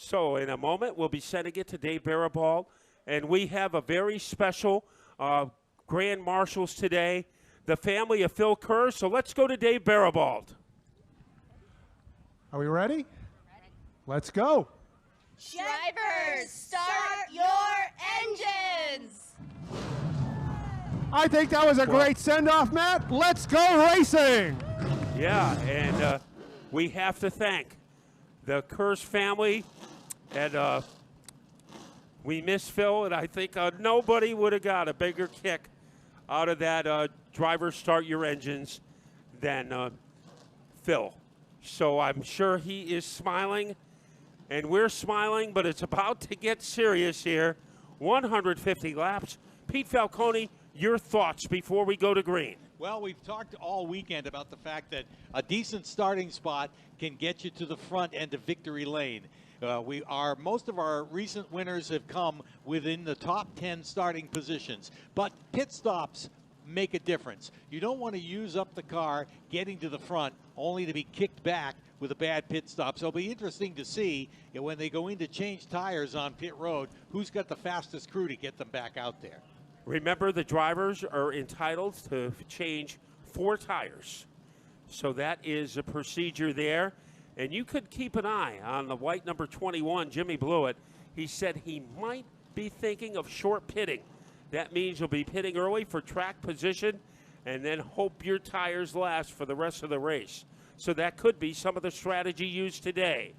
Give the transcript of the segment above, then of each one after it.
So in a moment, we'll be sending it to Dave Barabald, and we have a very special Grand Marshals today, the family of Phil Kerr. So let's go to Dave Barabald. Are we ready? Let's go. Drivers, start your engines! I think that was a great send-off, Matt. Let's go racing! Yeah, and we have to thank the Kerrs family, and we miss Phil, and I think nobody would have got a bigger kick out of that drivers start your engines than Phil. So I'm sure he is smiling, and we're smiling, but it's about to get serious here. 150 laps. Pete Falcone, your thoughts before we go to green. Well, we've talked all weekend about the fact that a decent starting spot can get you to the front end of victory lane. Most of our recent winners have come within the top 10 starting positions, but pit stops make a difference. You don't want to use up the car getting to the front only to be kicked back with a bad pit stop. So it'll be interesting to see when they go in to change tires on pit road, who's got the fastest crew to get them back out there. Remember, the drivers are entitled to change 4 tires. So that is a procedure there. And you could keep an eye on the white number 21, Jimmy Blewett. He said he might be thinking of short pitting. That means you'll be pitting early for track position and then hope your tires last for the rest of the race. So that could be some of the strategy used today.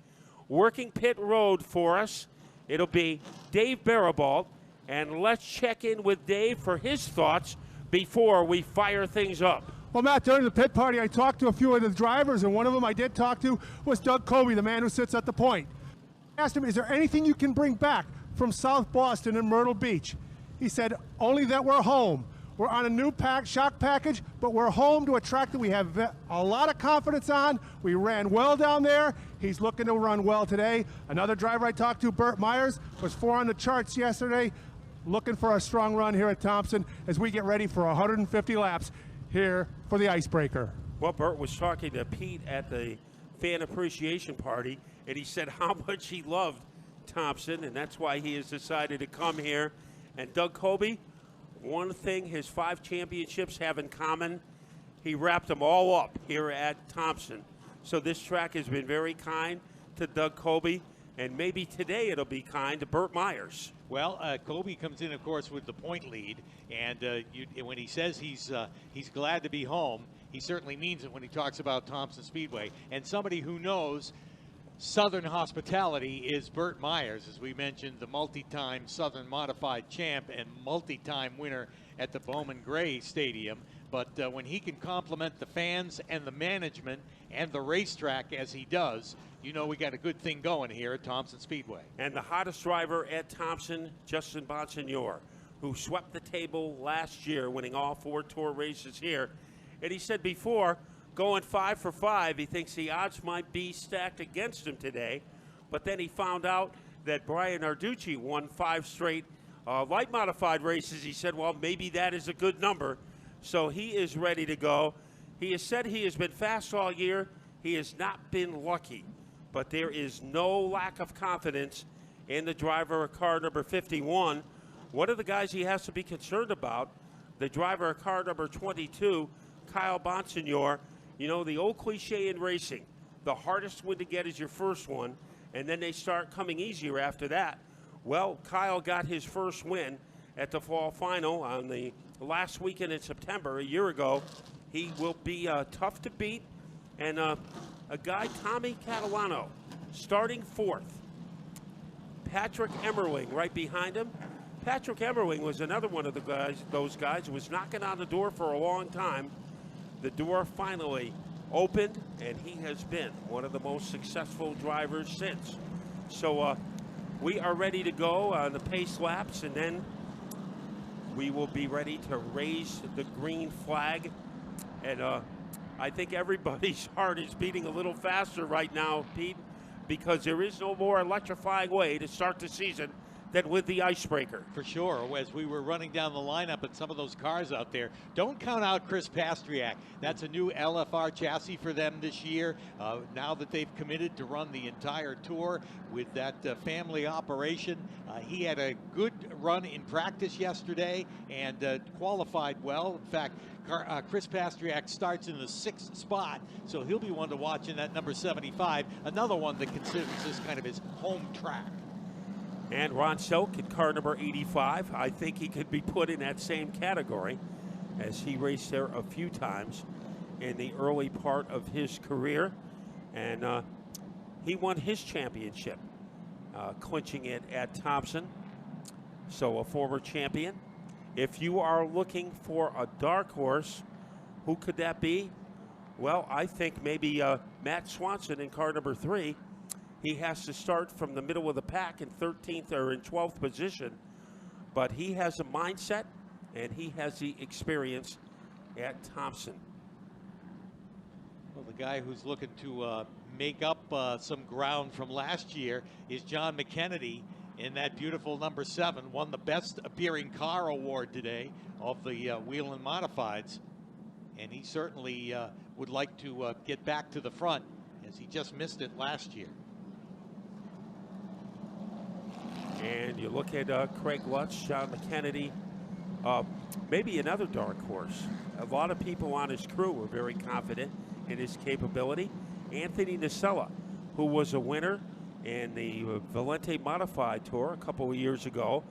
Working pit road for us, it'll be Dave Barabald. And let's check in with Dave for his thoughts before we fire things up. Well, Matt, during the pit party, I talked to a few of the drivers, and one of them I did talk to was Doug Colby, the man who sits at the point. I asked him, is there anything you can bring back from South Boston and Myrtle Beach? He said, only that we're home. We're on a new shock package, but we're home to a track that we have a lot of confidence on. We ran well down there. He's looking to run well today. Another driver I talked to, Burt Myers, was 4 on the charts yesterday, looking for a strong run here at Thompson as we get ready for 150 laps here for the icebreaker. Well, Burt was talking to Pete at the fan appreciation party, and he said how much he loved Thompson, and that's why he has decided to come here. And Doug Colby, one thing his 5 championships have in common, he wrapped them all up here at Thompson. So this track has been very kind to Doug Colby, and maybe today it'll be kind to Burt Myers. Well, Colby comes in, of course, with the point lead, and when he says he's glad to be home, he certainly means it when he talks about Thompson Speedway. And somebody who knows Southern hospitality is Burt Myers, as we mentioned, the multi-time Southern Modified champ and multi-time winner at the Bowman Gray Stadium. But when he can compliment the fans and the management and the racetrack as he does, you know we got a good thing going here at Thompson Speedway. And the hottest driver at Thompson, Justin Bonsignore, who swept the table last year, winning all 4 Tour races here. And he said before, going 5 for 5, he thinks the odds might be stacked against him today. But then he found out that Brian Narducci won 5 straight light modified races. He said, well, maybe that is a good number. So he is ready to go. He has said he has been fast all year. He has not been lucky. But there is no lack of confidence in the driver of car number 51. One of the guys he has to be concerned about, the driver of car number 22, Kyle Bonsignore. You know, the old cliche in racing, the hardest win to get is your first one, and then they start coming easier after that. Well, Kyle got his first win at the fall final on the last weekend in September, a year ago. He will be tough to beat. And a guy, Tommy Catalano, starting 4th. Patrick Emmerling right behind him. Patrick Emmerling was another one of the guys, those guys who was knocking on the door for a long time. The door finally opened, and he has been one of the most successful drivers since. So we are ready to go on the pace laps, and then we will be ready to raise the green flag. And I think everybody's heart is beating a little faster right now, Pete, because there is no more electrifying way to start the season than with the Icebreaker. For sure. As we were running down the lineup and some of those cars out there, don't count out Chris Pastriak. That's a new LFR chassis for them this year. Now that they've committed to run the entire tour with that family operation, he had a good run in practice yesterday and qualified well. In fact, Chris Pastriak starts in the 6th spot, so he'll be one to watch in that number 75, another one that considers this kind of his home track. And Ron Selk in car number 85. I think he could be put in that same category, as he raced there a few times in the early part of his career. And he won his championship, clinching it at Thompson. So a former champion. If you are looking for a dark horse, who could that be? Well, I think maybe Matt Swanson in car number 3. He has to start from the middle of the pack in 13th or in 12th position, but he has a mindset and he has the experience at Thompson. Well, the guy who's looking to make up some ground from last year is John McKennedy in that beautiful number 7. Won the best appearing car award today of the Whelen Modifieds, and he certainly would like to get back to the front, as he just missed it last year. And you look at Craig Lutz, John McKennedy, maybe another dark horse. A lot of people on his crew were very confident in his capability. Anthony Nacella, who was a winner in the Valente Modified Tour a couple of years ago.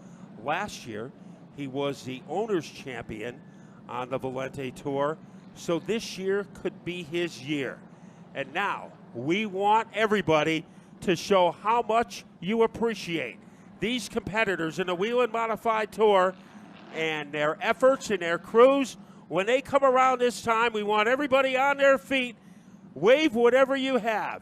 Last year, he was the owner's champion on the Valente Tour. So this year could be his year. And now we want everybody to show how much you appreciate these competitors in the Whelen Modified Tour and their efforts and their crews. When they come around this time, we want everybody on their feet. Wave whatever you have,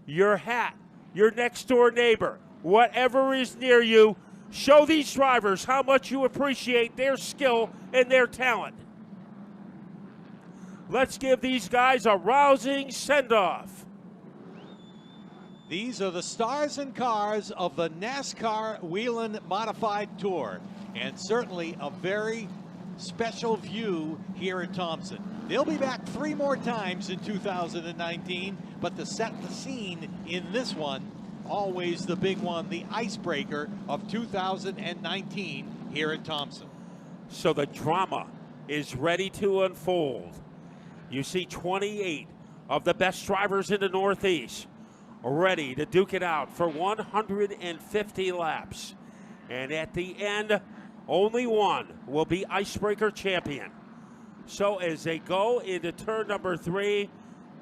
your hat, your next door neighbor, whatever is near you. Show these drivers how much you appreciate their skill and their talent. Let's give these guys a rousing send-off. These are the stars and cars of the NASCAR Whelen Modified Tour, and certainly a very special view here at Thompson. They'll be back 3 more times in 2019, but to set the scene in this one, always the big one, the icebreaker of 2019 here at Thompson. So the drama is ready to unfold. You see 28 of the best drivers in the Northeast ready to duke it out for 150 laps. And at the end, only one will be icebreaker champion. So as they go into turn number 3,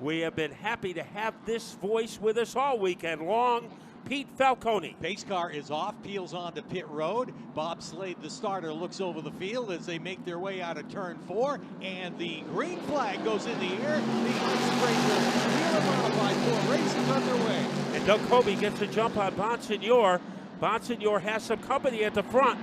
we have been happy to have this voice with us all weekend long, Pete Falcone. Pace car is off, peels onto pit road. Bob Slade, the starter, looks over the field as they make their way out of turn 4, and the green flag goes in the air. The icebreaker Whelen Modified Tour race is underway. And Doug Kobe gets a jump on Bonsignor. Bonsignor has some company at the front.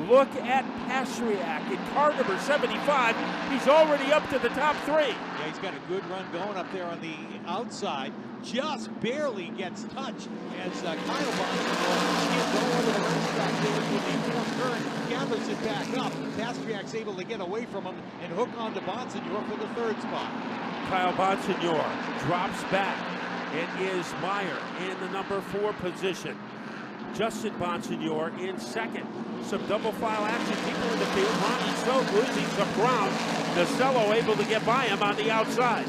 Look at Pastriak in car number 75. He's already up to the top 3. Yeah, he's got a good run going up there on the outside. Just barely gets touched as Kyle Bonsignor can't go over the racetrack there with the fourth turn, gathers it back up. Pastriak's able to get away from him and hook onto Bonsignor for the 3rd spot. Kyle Bonsignor drops back. It is Meyer in the number 4 position. Justin Bonsignor in 2nd. Some double file action, people in the field. Ronnie Stoke losing some ground. Nacella able to get by him on the outside.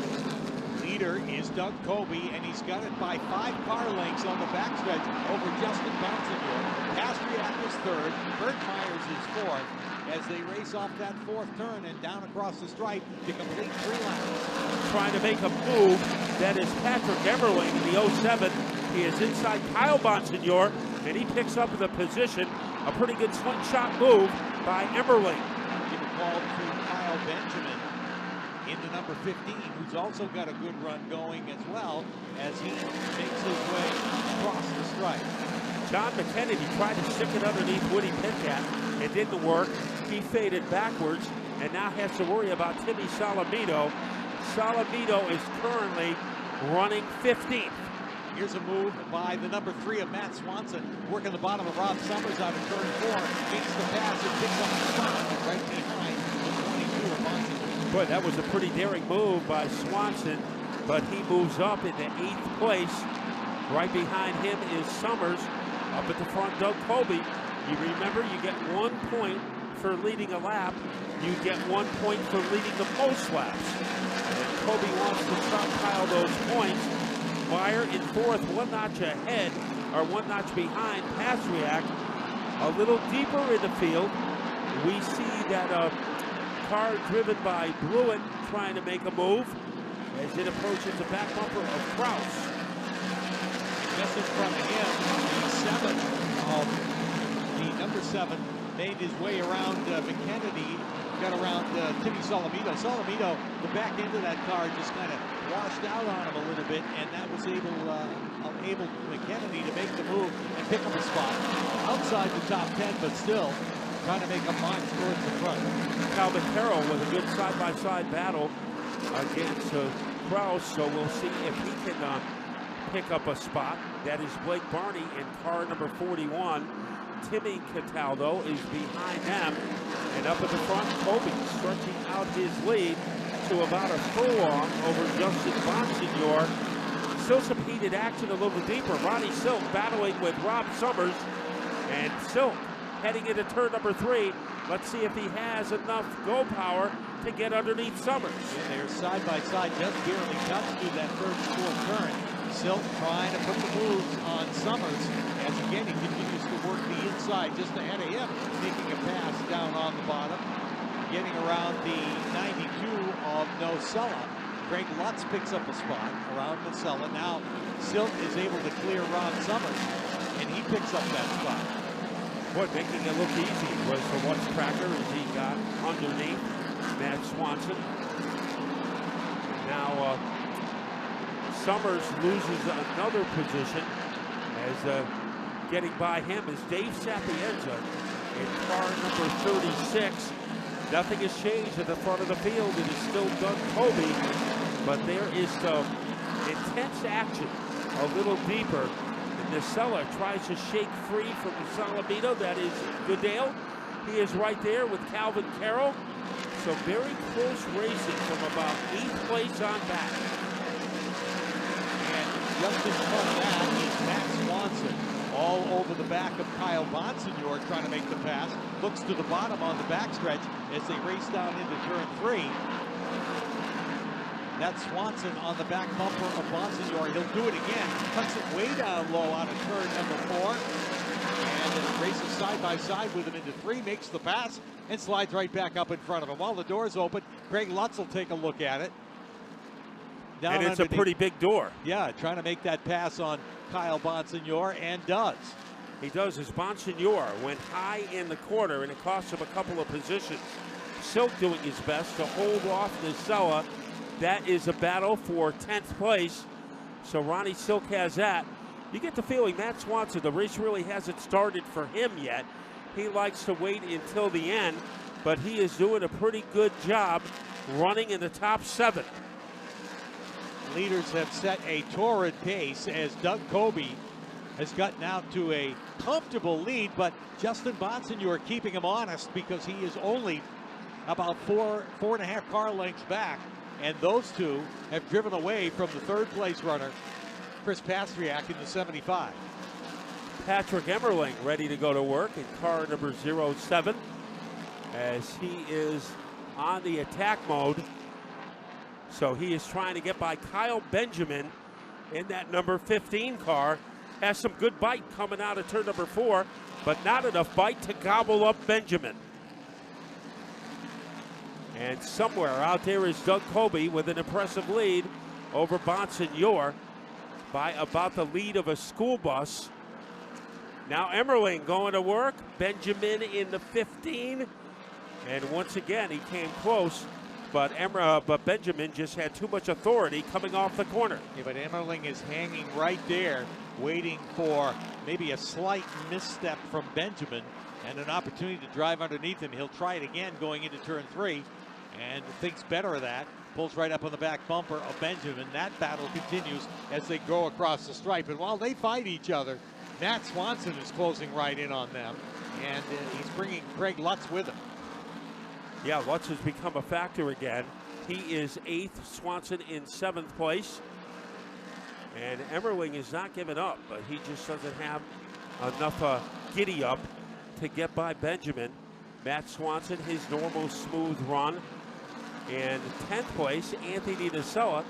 Leader is Doug Kobe, and he's got it by 5 car lengths on the backstretch over Justin Bonsignor. Pastriak is 3rd, Bert Myers is 4th, as they race off that 4th turn and down across the stripe to complete 3 laps. Trying to make a move. That is Patrick Emmerling in the 07. He is inside Kyle Bonsignor, and he picks up the position. A pretty good slingshot move by Emmerling. Give a call to Kyle Benjamin into number 15, who's also got a good run going as well as he makes his way across the stripe. John McKennedy tried to stick it underneath Woody Pitcat. It didn't work. He faded backwards and now has to worry about Timmy Salamito. Salamito is currently running 15th. Here's a move by the number 3 of Matt Swanson, working the bottom of Rob Summers out of turn 4. Makes the pass and picks up the spot right behind the 22 of Bonson. Boy, that was a pretty daring move by Swanson, but he moves up into 8th place. Right behind him is Summers. Up at the front, Doug Colby. You remember, you get 1 point for leading a lap. You get 1 point for leading the most laps. And Colby wants to stockpile those points. Meyer in 4th, 1 notch ahead, or 1 notch behind Pastriak. A little deeper in the field, we see that a car driven by Blewett trying to make a move as it approaches the back bumper of Kraus. Just in front of him, the number 7 made his way around McKennedy, got around Timmy Solomito. Solomito, the back end of that car just kind of washed out on him a little bit, and that was able McKennedy to make the move and pick up a spot outside the top 10, but still trying to make a march towards the front. Calvin Carroll with a good side-by-side battle against Kraus, so we'll see if he can pick up a spot. That is Blake Barney in car number 41. Timmy Cataldo is behind them. And up at the front, Colby stretching out his lead to about a furlong over Justin Bonsignor. Still some heated action a little deeper. Ronnie Silk battling with Rob Summers. And Silk heading into turn number 3. Let's see if he has enough go power to get underneath Summers. And they're side by side, just barely touched through that first 4th turn. Silk trying to put the moves on Summers as again he continues to work the inside just ahead of him, making a pass down on the bottom, getting around the 92 of Nocella. Craig Lutz picks up a spot around Nocella. Now Silk is able to clear Ron Summers, and he picks up that spot. Boy, making it look easy was for Lutz Tracker as he got underneath Matt Swanson. Now Summers loses another position as getting by him is Dave Sapienza in car number 36. Nothing has changed at the front of the field. It is still Doug Colby, but there is some intense action a little deeper. And Nocella tries to shake free from the Solomito. That is Goodale. He is right there with Calvin Carroll. So very close racing from about 8th place on back. Just in front of that is Matt Swanson, all over the back of Kyle Bonsignor trying to make the pass. Looks to the bottom on the backstretch as they race down into turn 3. That's Swanson on the back bumper of Bonsignor. He'll do it again. Cuts it way down low out of turn number 4. And then races side by side with him into 3, makes the pass, and slides right back up in front of him. While the door's open, Craig Lutz will take a look at it. Down and it's a pretty big door. Yeah, trying to make that pass on Kyle Bonsignor, and does. He does. As Bonsignor went high in the corner, and it cost him a couple of positions. Silk doing his best to hold off Nocella. That is a battle for 10th place. So Ronnie Silk has that. You get the feeling Matt Swanson, the race really hasn't started for him yet. He likes to wait until the end, but he is doing a pretty good job running in the top 7. Leaders have set a torrid pace as Doug Colby has gotten out to a comfortable lead, but Justin Bonsignor keeping him honest because he is only about 4.5 car lengths back, and those two have driven away from the 3rd place runner, Chris Pastriak, in the 75. Patrick Emmerling ready to go to work in car number 07 as he is on the attack mode. So he is trying to get by Kyle Benjamin in that number 15 car. Has some good bite coming out of turn number 4, but not enough bite to gobble up Benjamin. And somewhere out there is Doug Colby with an impressive lead over Bonsignor by about the lead of a school bus. Now Emmerling going to work. Benjamin in the 15. And once again, he came close. But Benjamin just had too much authority coming off the corner. Yeah, but Emmerling is hanging right there, waiting for maybe a slight misstep from Benjamin and an opportunity to drive underneath him. He'll try it again going into turn 3. and thinks better of that. Pulls right up on the back bumper of Benjamin. That battle continues as they go across the stripe. And while they fight each other, Matt Swanson is closing right in on them, and he's bringing Craig Lutz with him. Yeah, Lutz has become a factor again. He is 8th, Swanson in 7th place. And Emmerling is not giving up, but he just doesn't have enough giddy up to get by Benjamin. Matt Swanson, his normal smooth run. And 10th place, Anthony Nacella.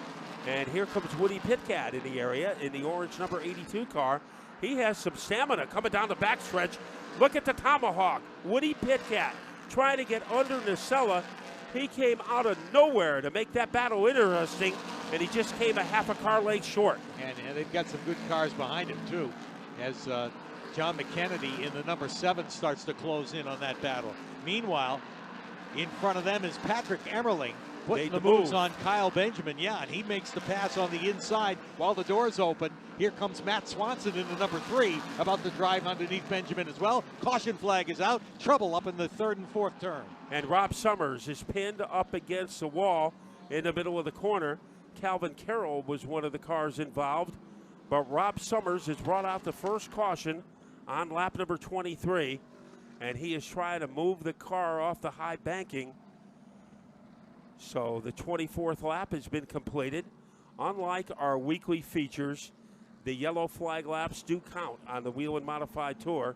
And here comes Woody Pitcat in the area in the orange number 82 car. He has some stamina coming down the backstretch. Look at the tomahawk. Woody Pitcat trying to get under Nacella. He came out of nowhere to make that battle interesting, and he just came a half a car length short. And they've got some good cars behind him, too, as John McKennedy in the number 7 starts to close in on that battle. Meanwhile, in front of them is Patrick Emmerling putting the moves on Kyle Benjamin. Yeah, and he makes the pass on the inside while the door's open. Here comes Matt Swanson in the number 3, about to drive underneath Benjamin as well. Caution flag is out. Trouble up in the 3rd and 4th turn. And Rob Summers is pinned up against the wall in the middle of the corner. Calvin Carroll was one of the cars involved, but Rob Summers has brought out the first caution on lap number 23, and he is trying to move the car off the high banking. So the 24th lap has been completed. Unlike our weekly features, the yellow flag laps do count on the Whelen Modified Tour.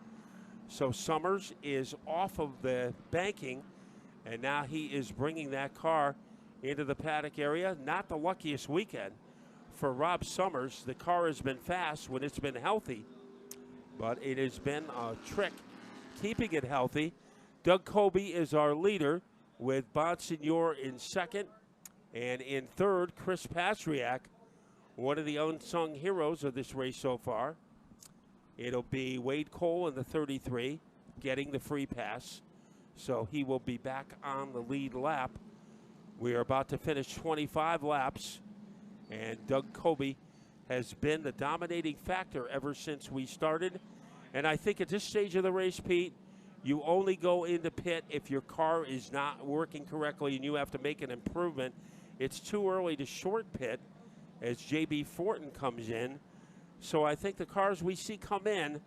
So Summers is off of the banking, and now he is bringing that car into the paddock area. Not the luckiest weekend for Rob Summers. The car has been fast when it's been healthy, but it has been a trick keeping it healthy. Doug Colby is our leader, with Bonsignor in 2nd, and in 3rd, Chris Pastriak, one of the unsung heroes of this race so far. It'll be Wade Cole in the 33, getting the free pass, so he will be back on the lead lap. We are about to finish 25 laps, and Doug Colby has been the dominating factor ever since we started. And I think at this stage of the race, Pete, you only go into pit if your car is not working correctly and you have to make an improvement. It's too early to short pit as J.B. Fortin comes in. So I think the cars we see come in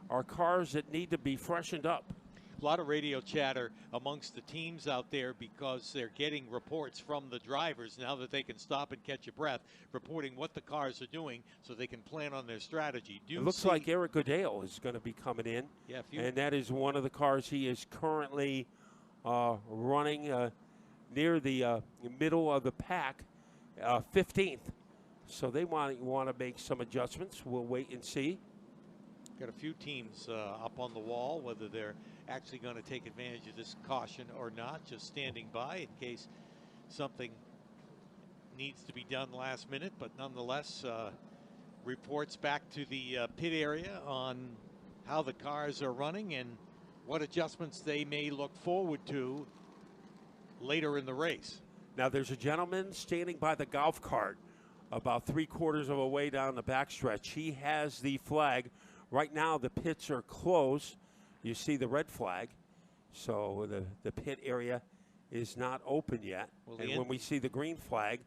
are cars that need to be freshened up. A lot of radio chatter amongst the teams out there because they're getting reports from the drivers now that they can stop and catch a breath, reporting what the cars are doing so they can plan on their strategy. It looks like Eric Goodale is going to be coming in, and that is one of the cars he is currently running near the middle of the pack, 15th. So they want to make some adjustments. We'll wait and see. Got a few teams up on the wall, whether they're actually going to take advantage of this caution or not, just standing by in case something needs to be done last minute. But nonetheless, reports back to the pit area on how the cars are running and what adjustments they may look forward to later in the race. Now there's a gentleman standing by the golf cart about 3/4 of a way down the backstretch. He has the flag. Right now the pits are closed. You see the red flag. So the pit area is not open yet. Well, and when we see the green flag,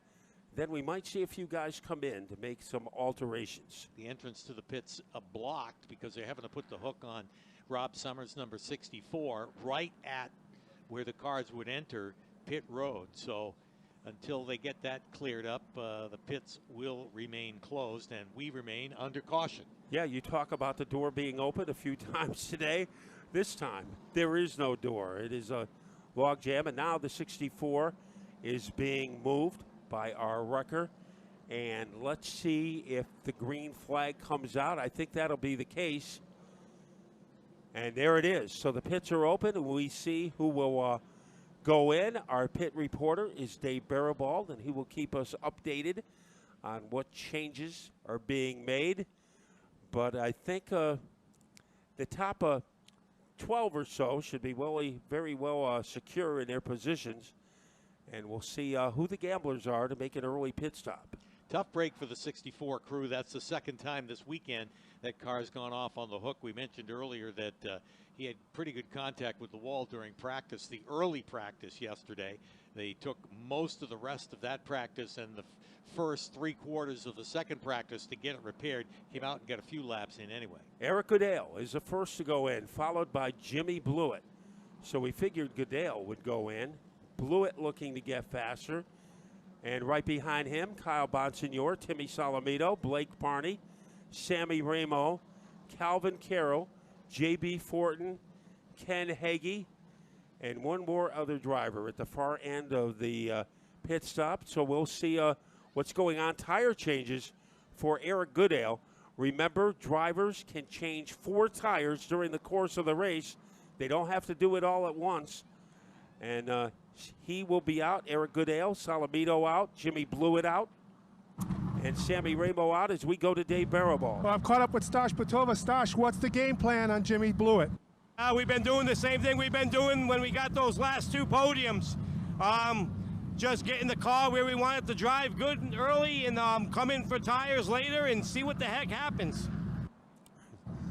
then we might see a few guys come in to make some alterations. The entrance to the pits blocked because they're having to put the hook on Rob Summers, number 64, right at where the cars would enter pit road. So until they get that cleared up, the pits will remain closed and we remain under caution. Yeah, you talk about the door being open a few times today. This time, there is no door. It is a log jam, and now the 64 is being moved by our wrecker. And let's see if the green flag comes out. I think that'll be the case. And there it is. So the pits are open, and we see who will go in. Our pit reporter is Dave Barabald, and he will keep us updated on what changes are being made. But I think the top 12 or so should be very well secure in their positions. And we'll see who the gamblers are to make an early pit stop. Tough break for the 64 crew. That's the second time this weekend that car's gone off on the hook. We mentioned earlier that he had pretty good contact with the wall during practice, the early practice yesterday. They took most of the rest of that practice and the first 3/4 of the second practice to get it repaired. Came out and got a few laps in anyway. Eric Goodale is the first to go in, followed by Jimmy Blewett. So we figured Goodale would go in. Blewett looking to get faster. And right behind him, Kyle Bonsignor, Timmy Salamito, Blake Barney, Sammy Ramo, Calvin Carroll, J.B. Fortin, Ken Hagee, and one more other driver at the far end of the pit stop. So we'll see what's going on. Tire changes for Eric Goodale. Remember, drivers can change 4 tires during the course of the race. They don't have to do it all at once. And he will be out. Eric Goodale, Salamito out, Jimmy Blewett out, and Sammy Ramo out as we go to Dave Baraball. Well, I'm caught up with Stash Patova. Stash, what's the game plan on Jimmy Blewett? We've been doing the same thing we've been doing when we got those last 2 podiums. Just getting the car where we want it to drive good and early and come in for tires later and see what the heck happens.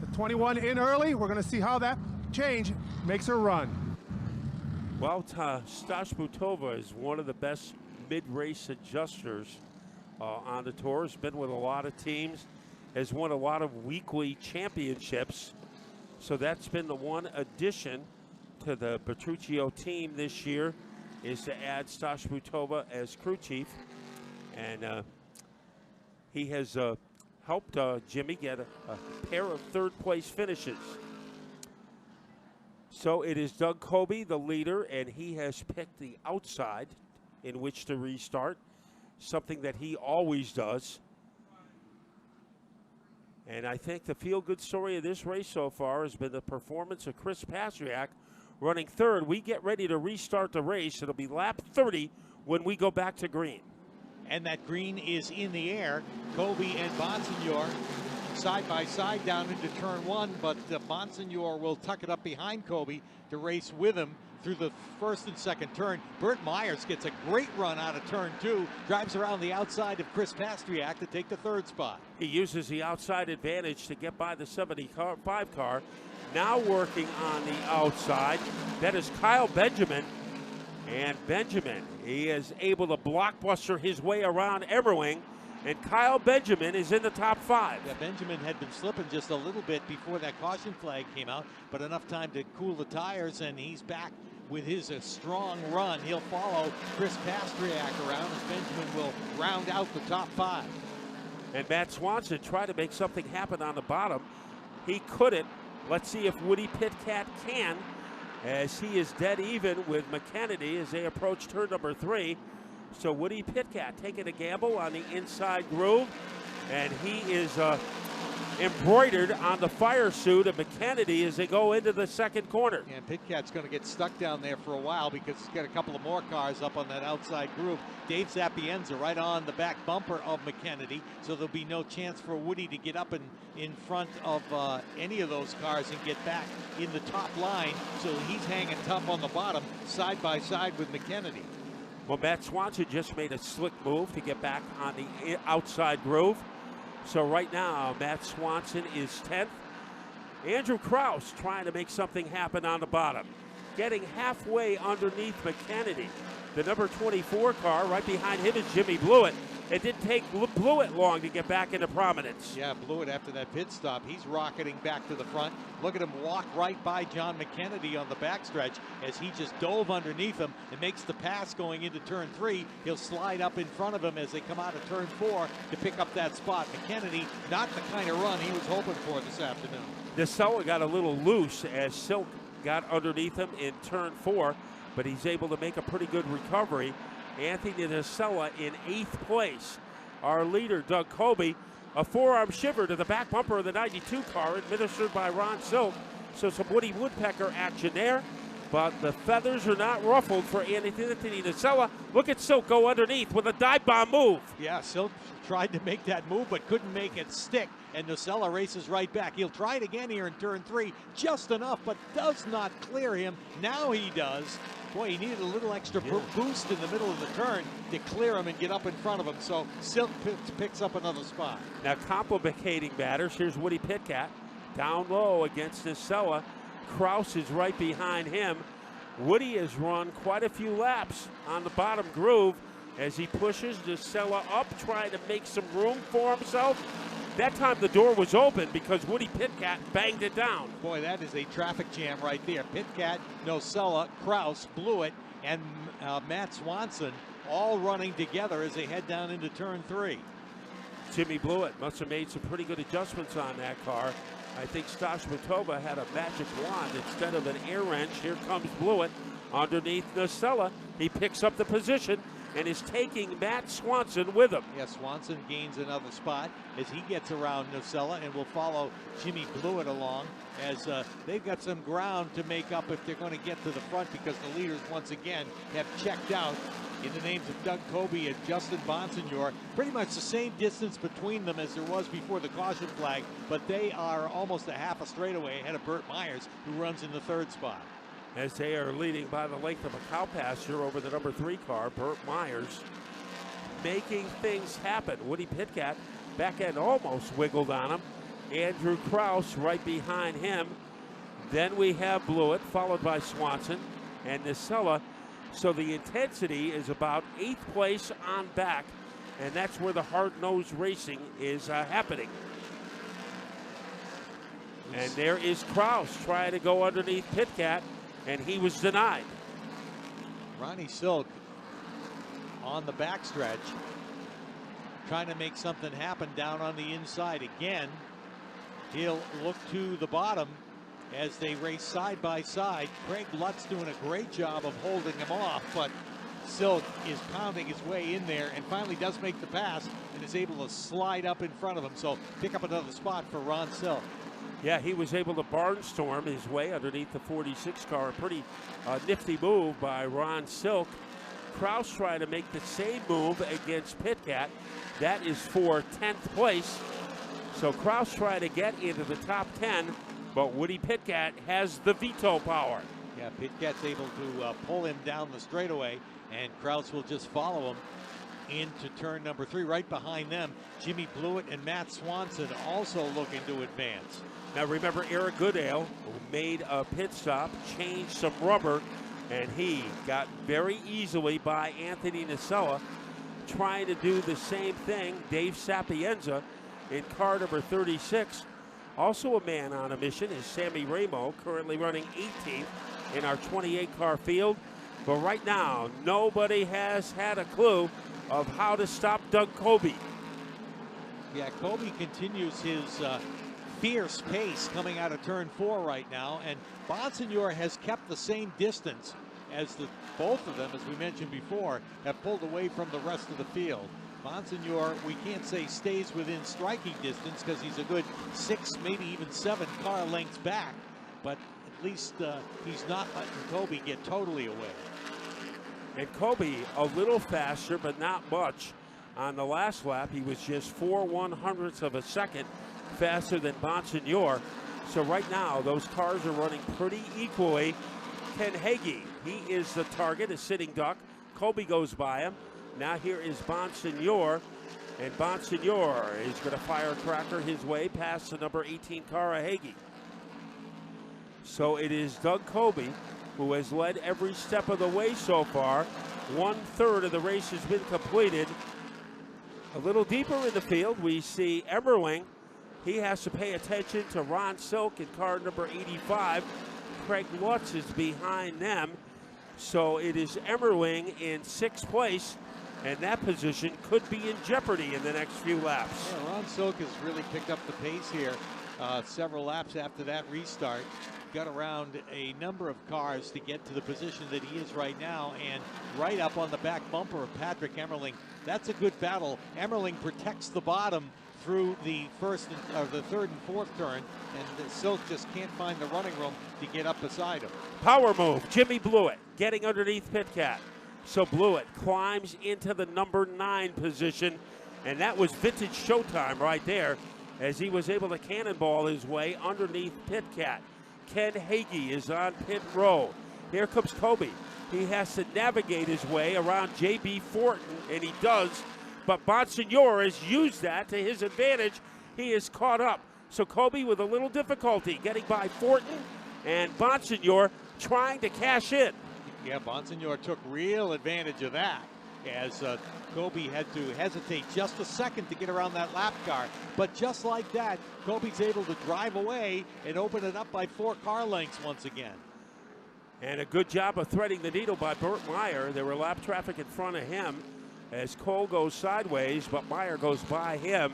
The 21 in early. We're going to see how that change makes her run. Well, Stash Patova is one of the best mid-race adjusters on the tour. Has been with a lot of teams, has won a lot of weekly championships. So that's been the one addition to the Petruccio team this year, is to add Stash Patova as crew chief. And he has helped Jimmy get a pair of third-place finishes. So it is Doug Coby, the leader, and he has picked the outside in which to restart, something that he always does. And I think the feel-good story of this race so far has been the performance of Chris Pastriak running third. We get ready to restart the race. It'll be lap 30 when we go back to green. And that green is in the air. Coby and Bonsignor side by side down into turn 1, but Bonsignor will tuck it up behind Coby to race with him through the first and second turn. Bert Myers gets a great run out of turn 2, drives around the outside of Chris Pastriak to take the 3rd spot. He uses the outside advantage to get by the 75 car. Now working on the outside, that is Kyle Benjamin. And Benjamin, he is able to blockbuster his way around Everwing. And Kyle Benjamin is in the top 5. Yeah, Benjamin had been slipping just a little bit before that caution flag came out, but enough time to cool the tires, and he's back with his strong run. He'll follow Chris Pastriak around as Benjamin will round out the top 5. And Matt Swanson tried to make something happen on the bottom. He couldn't. Let's see if Woody Pitcat can, as he is dead even with McKennedy as they approach turn number 3. So Woody Pitcat taking a gamble on the inside groove, and he is embroidered on the fire suit of McKennedy as they go into the second corner. And Pitcat's going to get stuck down there for a while because he's got a couple of more cars up on that outside groove. Dave Sapienza right on the back bumper of McKennedy, so there'll be no chance for Woody to get up in front of any of those cars and get back in the top line. So he's hanging tough on the bottom, side by side with McKennedy. Well, Matt Swanson just made a slick move to get back on the outside groove. So right now, Matt Swanson is 10th. Andrew Krause trying to make something happen on the bottom. Getting halfway underneath McKennedy. The number 24 car, right behind him is Jimmy Blewett. It didn't take Blewett long to get back into prominence. Yeah, Blewett after that pit stop, he's rocketing back to the front. Look at him walk right by John McKennedy on the backstretch as he just dove underneath him and makes the pass going into turn 3. He'll slide up in front of him as they come out of turn 4 to pick up that spot. McKennedy, not the kind of run he was hoping for this afternoon. DeSella got a little loose as Silk got underneath him in turn 4, but he's able to make a pretty good recovery. Anthony DeSella in 8th place. Our leader, Doug Coby, a forearm shiver to the back bumper of the 92 car administered by Ron Silk. So some Woody Woodpecker action there, but the feathers are not ruffled for Anthony DeSella. Look at Silk go underneath with a dive bomb move. Yeah, Silk tried to make that move but couldn't make it stick, and DeSella races right back. He'll try it again here in turn 3, just enough, but does not clear him. Now he does. Boy, he needed a little extra boost in the middle of the turn to clear him and get up in front of him. So Silk picks up another spot. Now complicating matters, here's Woody Pitcat down low against DeSella. Kraus is right behind him. Woody has run quite a few laps on the bottom groove as he pushes Nocella up, trying to make some room for himself. That time the door was open because Woody Pitkat banged it down. Boy, that is a traffic jam right there. Pitkat, Nocella, Kraus, Blewett, and Matt Swanson all running together as they head down into turn 3. Jimmy Blewett must have made some pretty good adjustments on that car. I think Stashmatova had a magic wand instead of an air wrench. Here comes Blewett underneath Nocella. He picks up the position and is taking Matt Swanson with him. Yeah, Swanson gains another spot as he gets around Nocella and will follow Jimmy Blewett along as they've got some ground to make up if they're going to get to the front, because the leaders once again have checked out in the names of Doug Kobe and Justin Bonsignor. Pretty much the same distance between them as there was before the caution flag, but they are almost a half a straightaway ahead of Burt Myers, who runs in the 3rd spot. As they are leading by the length of a cow pasture over the number 3 car, Burt Myers making things happen. Woody Pitkat back end almost wiggled on him. Andrew Kraus right behind him. Then we have Blewett followed by Swanson and Nocella. So the intensity is about 8th place on back, and that's where the hard-nosed racing is happening. And there is Kraus trying to go underneath Pitkat, and he was denied. Ronnie Silk on the backstretch, trying to make something happen down on the inside again. He'll look to the bottom as they race side by side. Craig Lutz doing a great job of holding him off, but Silk is pounding his way in there and finally does make the pass and is able to slide up in front of him. So pick up another spot for Ron Silk. Yeah, he was able to barnstorm his way underneath the 46 car. A pretty nifty move by Ron Silk. Kraus trying to make the same move against Pitkat. That is for 10th place. So Kraus trying to get into the top 10, but Woody Pitkat has the veto power. Yeah, Pitkat's able to pull him down the straightaway, and Kraus will just follow him into turn number 3. Right behind them, Jimmy Blewett and Matt Swanson also looking to advance. Now remember Eric Goodale, who made a pit stop, changed some rubber, and he got very easily by Anthony Nocella. Trying to do the same thing, Dave Sapienza in car number 36. Also a man on a mission is Sammy Ramo, currently running 18th in our 28 car field. But right now, nobody has had a clue of how to stop Doug Kobe. Yeah, Kobe continues his fierce pace coming out of turn 4 right now, and Bonsignor has kept the same distance as both of them, as we mentioned before, have pulled away from the rest of the field. Bonsignor, we can't say stays within striking distance because he's a good 6, maybe even 7 car lengths back, but at least he's not letting Kobe get totally away. And Kobe a little faster, but not much. On the last lap, he was just 4/100ths of a second faster than Bonsignor. So right now, those cars are running pretty equally. Ken Hagee, he is the target, a sitting duck. Kobe goes by him. Now here is Bonsignor, and Bonsignor is going to firecracker his way past the number 18 car of Hagee. So it is Doug Kobe who has led every step of the way so far. 1/3 of the race has been completed. A little deeper in the field, we see Emmerling. He has to pay attention to Ron Silk in car number 85. Craig Lutz is behind them. So it is Emmerling in 6th place, and that position could be in jeopardy in the next few laps. Yeah, Ron Silk has really picked up the pace here. Several laps after that restart, got around a number of cars to get to the position that he is right now, and right up on the back bumper of Patrick Emmerling. That's a good battle. Emmerling protects the bottom through the the 3rd and 4th turn, and Silk just can't find the running room to get up beside him. Power move, Jimmy Blewett getting underneath Pitkat. So Blewett climbs into the number 9 position, and that was vintage showtime right there as he was able to cannonball his way underneath Pitkat. Ken Hagee is on pit row. Here comes Kobe. He has to navigate his way around J.B. Fortin, and he does. But Bonsignor has used that to his advantage. He is caught up. So Kobe with a little difficulty getting by Fortin and Bonsignor trying to cash in. Yeah, Bonsignor took real advantage of that as Kobe had to hesitate just a second to get around that lap car. But just like that, Kobe's able to drive away and open it up by 4 car lengths once again. And a good job of threading the needle by Burt Meyer. There were lap traffic in front of him as Cole goes sideways, but Meyer goes by him.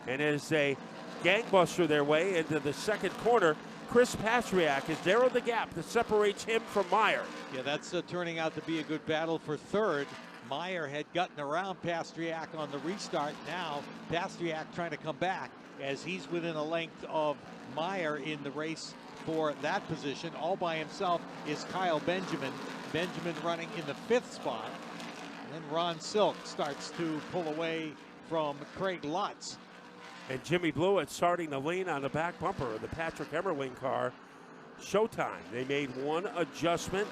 And as they gangbuster their way into the second corner, Chris Pastriak has narrowed the gap that separates him from Meyer. Yeah, that's turning out to be a good battle for third. Meyer had gotten around Pastriak on the restart. Now Pastriak trying to come back as he's within a length of Meyer in the race for that position. All by himself is Kyle Benjamin. Benjamin running in the 5th spot. And then Ron Silk starts to pull away from Craig Lutz. And Jimmy Blewett starting to lean on the back bumper of the Patrick Emmerling car. Showtime. They made one adjustment.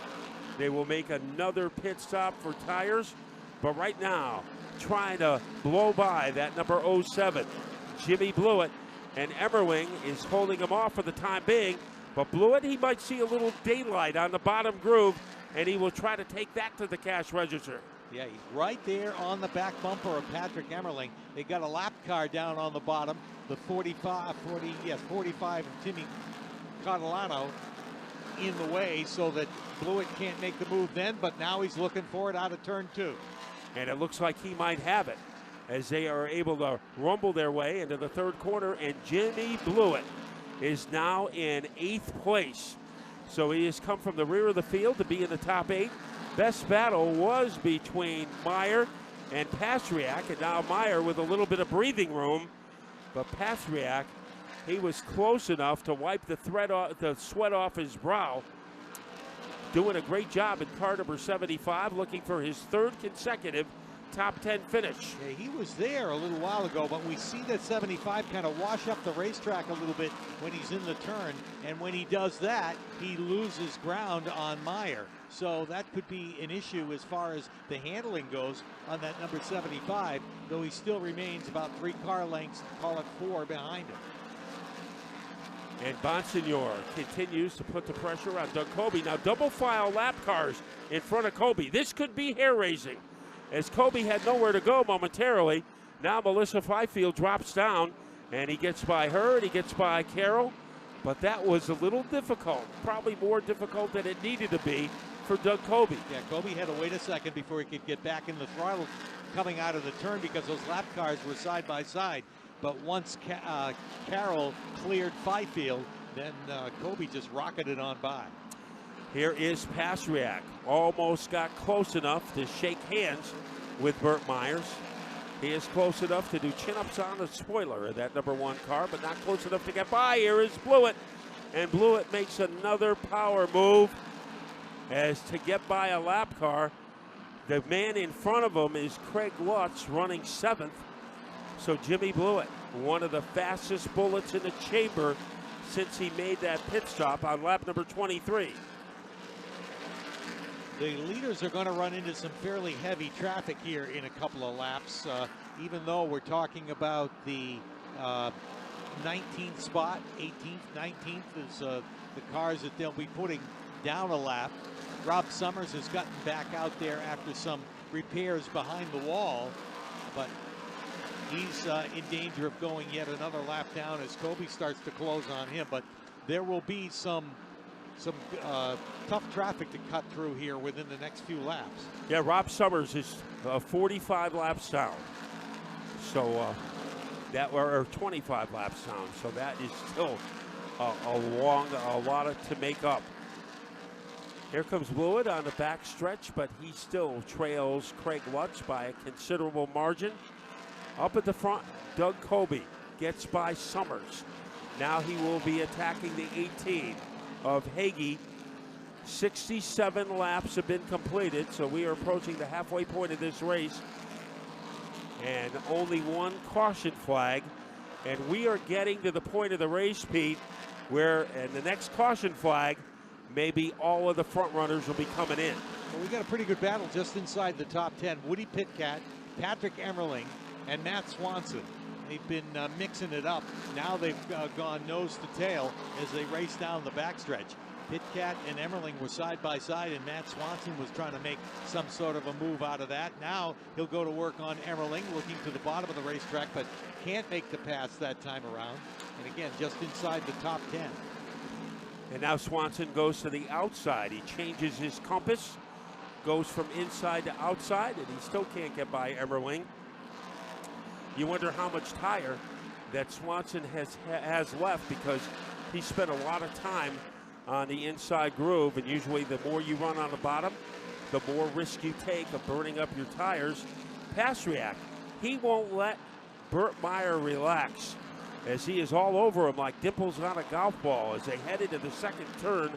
They will make another pit stop for tires. But right now, trying to blow by that number 07, Jimmy Blewett. And Emmerling is holding him off for the time being. But Blewett, he might see a little daylight on the bottom groove, and he will try to take that to the cash register. Yeah, he's right there on the back bumper of Patrick Emmerling. They got a lap car down on the bottom. The 45 and Timmy Catalano in the way so that Blewett can't make the move then, but now he's looking for it out of turn 2. And it looks like he might have it as they are able to rumble their way into the third corner, and Jimmy Blewett is now in 8th place. So he has come from the rear of the field to be in the top 8. Best battle was between Meyer and Pastriak, and now Meyer with a little bit of breathing room. But Pastriak, he was close enough to wipe the sweat off his brow. Doing a great job in car number 75, looking for his 3rd consecutive top 10 finish. Yeah, he was there a little while ago, but we see that 75 kind of wash up the racetrack a little bit when he's in the turn, and when he does that, he loses ground on Meyer. So that could be an issue as far as the handling goes on that number 75, though he still remains about 3 car lengths, call it 4, behind him. And Bonsignor continues to put the pressure on Doug Kobe. Now double file lap cars in front of Kobe. This could be hair-raising, as Kobe had nowhere to go momentarily. Now Melissa Fifield drops down, and he gets by her, and he gets by Carroll. But that was a little difficult, probably more difficult than it needed to be for Doug Kobe. Yeah, Kobe had to wait a second before he could get back in the throttle coming out of the turn because those lap cars were side by side. But once Carroll cleared Fifield, then Kobe just rocketed on by. Here is Pastriak. Almost got close enough to shake hands with Burt Myers. He is close enough to do chin-ups on the spoiler of that number 1 car, but not close enough to get by. Here is Blewett, and Blewett makes another power move as to get by a lap car. The man in front of him is Craig Lutz, running 7th. So Jimmy Blewett, one of the fastest bullets in the chamber since he made that pit stop on lap number 23. The leaders are going to run into some fairly heavy traffic here in a couple of laps, even though we're talking about the 19th spot. 18th, 19th is the cars that they'll be putting down a lap. Rob Summers has gotten back out there after some repairs behind the wall, but he's in danger of going yet another lap down as Kobe starts to close on him. But there will be some tough traffic to cut through here within the next few laps. Yeah, Rob Summers is 45 laps down. So or 25 laps down. So that is still a lot to make up. Here comes Blewett on the back stretch, but he still trails Craig Lutz by a considerable margin. Up at the front, Doug Kobe gets by Summers. Now he will be attacking the 18 of Hagee. 67 laps have been completed, so we are approaching the halfway point of this race. And only 1 caution flag. And we are getting to the point of the race, Pete, where the next caution flag, maybe all of the front runners will be coming in. Well, we got a pretty good battle just inside the top 10. Woody Pitkat, Patrick Emmerling, and Matt Swanson. They've been mixing it up. Now they've gone nose to tail as they race down the backstretch. Pitcat and Emmerling were side by side, and Matt Swanson was trying to make some sort of a move out of that. Now he'll go to work on Emmerling, looking to the bottom of the racetrack, but can't make the pass that time around. And again, just inside the top 10. And now Swanson goes to the outside. He changes his compass, goes from inside to outside, and he still can't get by Emmerling. You wonder how much tire that Swanson has left, because he spent a lot of time on the inside groove, and usually the more you run on the bottom, the more risk you take of burning up your tires. Pastriak, he won't let Burt Meyer relax, as he is all over him like dimples on a golf ball as they head into the second turn.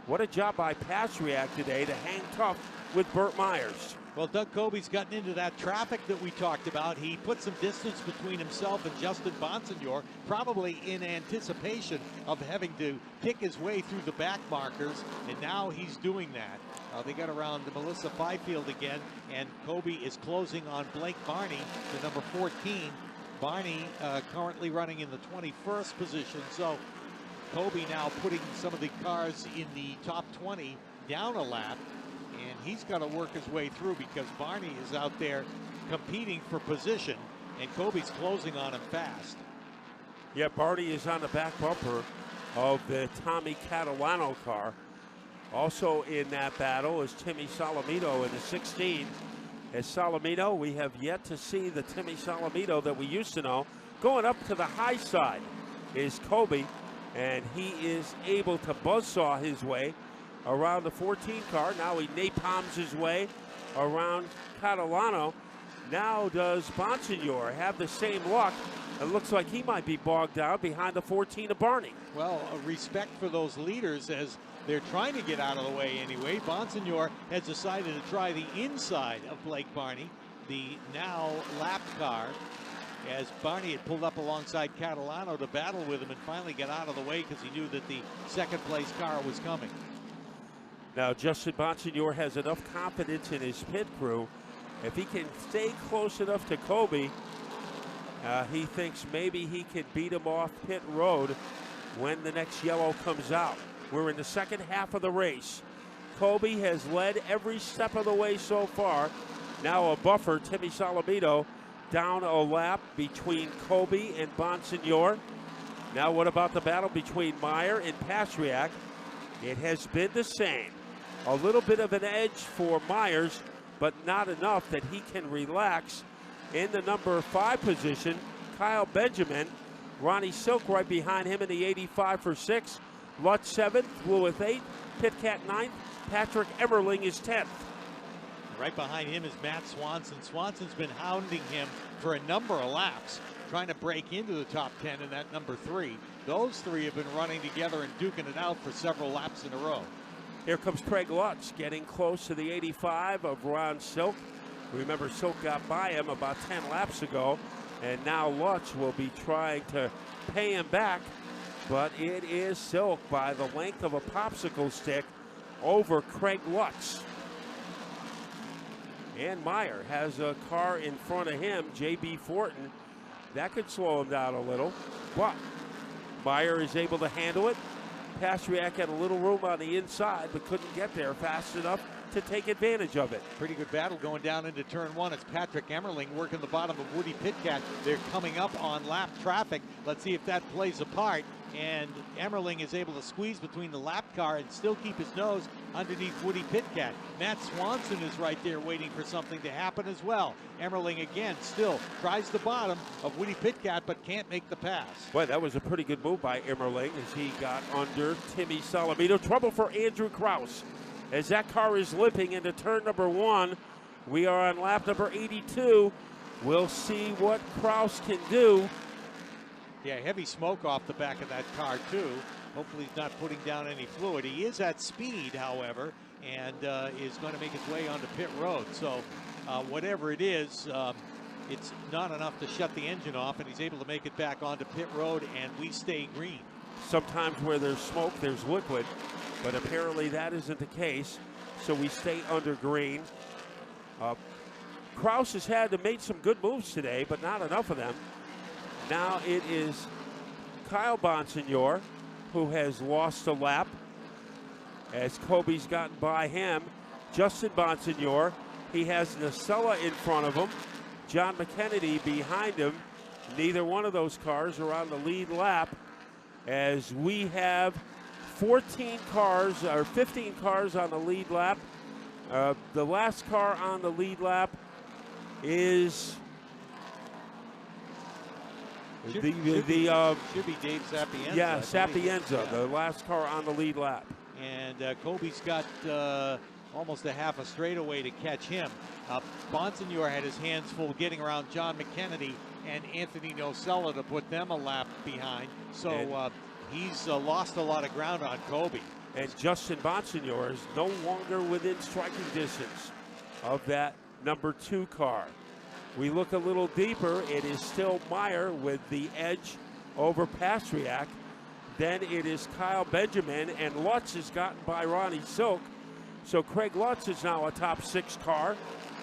What a job by Pastriak today to hang tough with Burt Myers. Well, Doug Coby's gotten into that traffic that we talked about. He put some distance between himself and Justin Bonsignor, probably in anticipation of having to pick his way through the back markers, and now he's doing that. They got around to Melissa Fifield again, and Coby is closing on Blake Barney, the number 14. Barney currently running in the 21st position, so Coby now putting some of the cars in the top 20 down a lap. And he's got to work his way through, because Barney is out there competing for position, and Coby's closing on him fast. Yeah, Barney is on the back bumper of the Tommy Catalano car. Also in that battle is Timmy Solomito in the 16. As Solomito, we have yet to see the Timmy Solomito that we used to know. Going up to the high side is Coby, and he is able to buzzsaw his way around the 14 car. Now he napalms his way around Catalano. Now does Bonsignor have the same luck? It looks like he might be bogged down behind the 14 of Barney. Well, a respect for those leaders as they're trying to get out of the way anyway. Bonsignor has decided to try the inside of Blake Barney, the now lapped car, as Barney had pulled up alongside Catalano to battle with him and finally got out of the way because he knew that the second place car was coming. Now, Justin Bonsignor has enough confidence in his pit crew. If he can stay close enough to Coby, he thinks maybe he can beat him off pit road when the next yellow comes out. We're in the second half of the race. Coby has led every step of the way so far. Now a buffer, Timmy Solomito, down a lap between Coby and Bonsignor. Now what about the battle between Meyer and Pastriak? It has been the same. A little bit of an edge for Myers, but not enough that he can relax. In the number 5 position, Kyle Benjamin. Ronnie Silk right behind him in the 85 for 6. Lutz 7th, Lewis 8th, Pitcat 9th, Patrick Emmerling is 10th. Right behind him is Matt Swanson. Swanson's been hounding him for a number of laps, trying to break into the top 10 in that number 3. Those three have been running together and duking it out for several laps in a row. Here comes Craig Lutz getting close to the 85 of Ron Silk. Remember, Silk got by him about 10 laps ago, and now Lutz will be trying to pay him back, but it is Silk by the length of a popsicle stick over Craig Lutz. And Meyer has a car in front of him, J.B. Fortin. That could slow him down a little, but Meyer is able to handle it. Pastriak had a little room on the inside, but couldn't get there fast enough to take advantage of it. Pretty good battle going down into turn 1. It's Patrick Emmerling working the bottom of Woody Pitcat. They're coming up on lap traffic. Let's see if that plays a part. And Emmerling is able to squeeze between the lap car and still keep his nose underneath Woody Pitcat. Matt Swanson is right there waiting for something to happen as well. Emmerling again still tries the bottom of Woody Pitcat but can't make the pass. Boy, that was a pretty good move by Emmerling as he got under Timmy Solomito. Trouble for Andrew Krause as that car is limping into turn number 1. We are on lap number 82. We'll see what Krause can do. Yeah, heavy smoke off the back of that car, too. Hopefully he's not putting down any fluid. He is at speed, however, and is going to make his way onto pit road. So whatever it is, it's not enough to shut the engine off, and he's able to make it back onto pit road, and we stay green. Sometimes where there's smoke, there's liquid, but apparently that isn't the case, so we stay under green. Krause has had to make some good moves today, but not enough of them. Now it is Kyle Bonsignor who has lost a lap. as Kobe's gotten by him. Justin Bonsignore, he has Nacella in front of him, John McKennedy behind him. Neither one of those cars are on the lead lap, as we have 14 cars, or 15 cars on the lead lap. The last car on the lead lap is should be Dave Sapienza. Yeah, Sapienza, the last car on the lead lap. And Kobe's got almost a half a straightaway to catch him. Bonsignore had his hands full getting around John McKennedy and Anthony Nocella to put them a lap behind. So he's lost a lot of ground on Kobe. And Justin Bonsignore is no longer within striking distance of that number 2 car. We look a little deeper, it is still Meyer with the edge over Pastriak. Then it is Kyle Benjamin, and Lutz has gotten by Ronnie Silk. So Craig Lutz is now a top 6 car.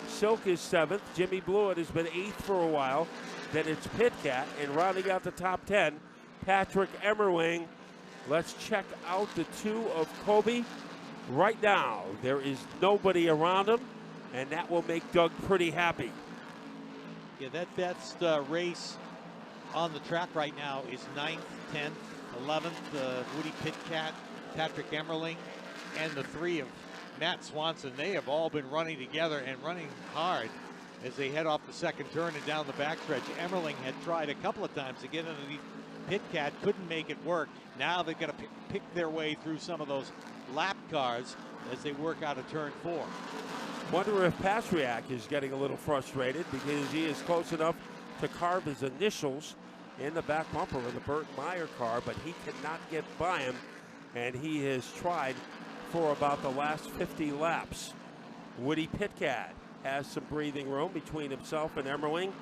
Silk is 7th. Jimmy Blewett has been 8th for a while. Then it's Pitcat, and rounding out the top 10, Patrick Emmerling. Let's check out the 2 of Kobe. Right now, there is nobody around him, and that will make Doug pretty happy. Yeah, that best race on the track right now is 9th, 10th, 11th, Woody Pitcat, Patrick Emmerling, and the 3 of Matt Swanson. They have all been running together and running hard as they head off the second turn and down the backstretch. Emmerling had tried a couple of times to get underneath Pitcat, couldn't make it work. Now they've got to pick their way through some of those lap cars as they work out of turn 4. Wonder if Pastriak is getting a little frustrated because he is close enough to carve his initials in the back bumper of the Burt Meyer car, but he cannot get by him, and he has tried for about the last 50 laps. Woody Pitcat has some breathing room between himself and Emmerling.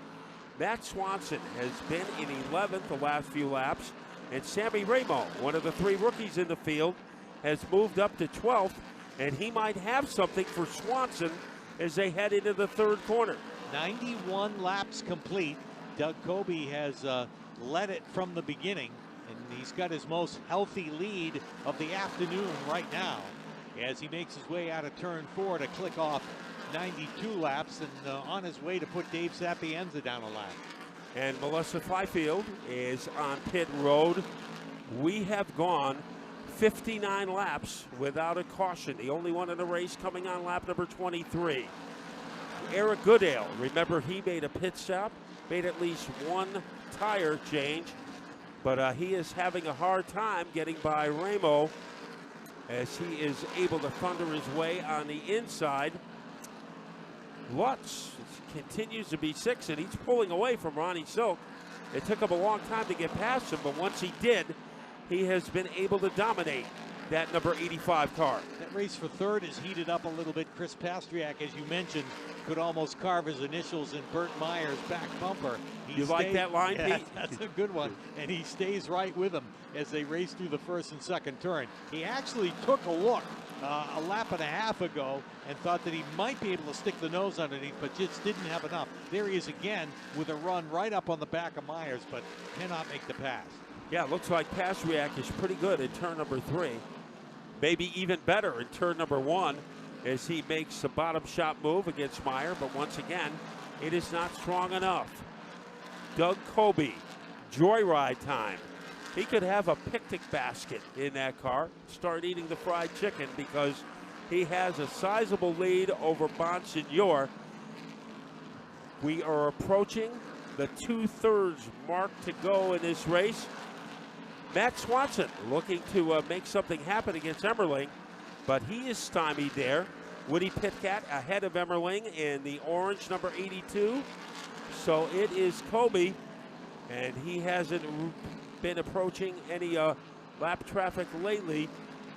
Matt Swanson has been in 11th the last few laps, and Sammy Ramo, one of the 3 rookies in the field, has moved up to 12th, and he might have something for Swanson as they head into the 3rd corner. 91 laps complete. Doug Kobe has led it from the beginning, and he's got his most healthy lead of the afternoon right now as he makes his way out of turn 4 to click off 92 laps and on his way to put Dave Sapienza down a lap. And Melissa Fifield is on pit road. We have gone 59 laps without a caution. The only one in the race coming on lap number 23. Eric Goodale, remember he made a pit stop, made at least 1 tire change, but he is having a hard time getting by Ramo as he is able to thunder his way on the inside. Lutz continues to be 6th, and he's pulling away from Ronnie Silk. It took him a long time to get past him, but once he did, he has been able to dominate that number 85 car. That race for 3rd is heated up a little bit. Chris Pastriak, as you mentioned, could almost carve his initials in Burt Meyer's back bumper. Like that line, yeah, Pete? That's a good one. And he stays right with him as they race through the 1st and 2nd turn. He actually took a look a lap and a half ago and thought that he might be able to stick the nose underneath, but just didn't have enough. There he is again with a run right up on the back of Myers, but cannot make the pass. Yeah, it looks like Pastriak is pretty good in turn number 3. Maybe even better in turn number 1 as he makes a bottom shot move against Meyer, but once again, it is not strong enough. Doug Kobe, joyride time. He could have a picnic basket in that car, start eating the fried chicken because he has a sizable lead over Bonsignore. We are approaching the 2/3 mark to go in this race. Matt Swanson looking to make something happen against Emmerling, but he is stymied there. Woody Pitcat ahead of Emmerling in the orange number 82. So it is Kobe, and he hasn't been approaching any lap traffic lately,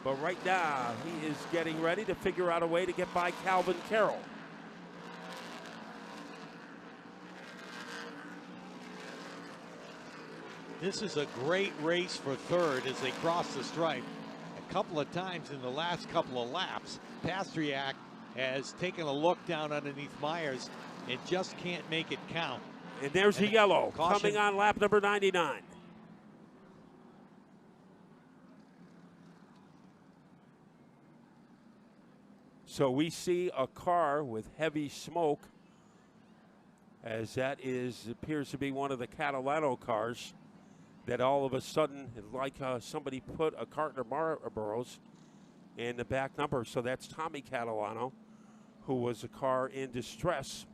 but right now he is getting ready to figure out a way to get by Calvin Carroll. This is a great race for 3rd as they cross the stripe. A couple of times in the last couple of laps, Pastriak has taken a look down underneath Myers and just can't make it count. And there's the yellow coming on lap number 99. So we see a car with heavy smoke, as that appears to be one of the Catalano cars that all of a sudden, like somebody put a carton of Marlboros in the back number. So that's Tommy Catalano, who was a car in distress.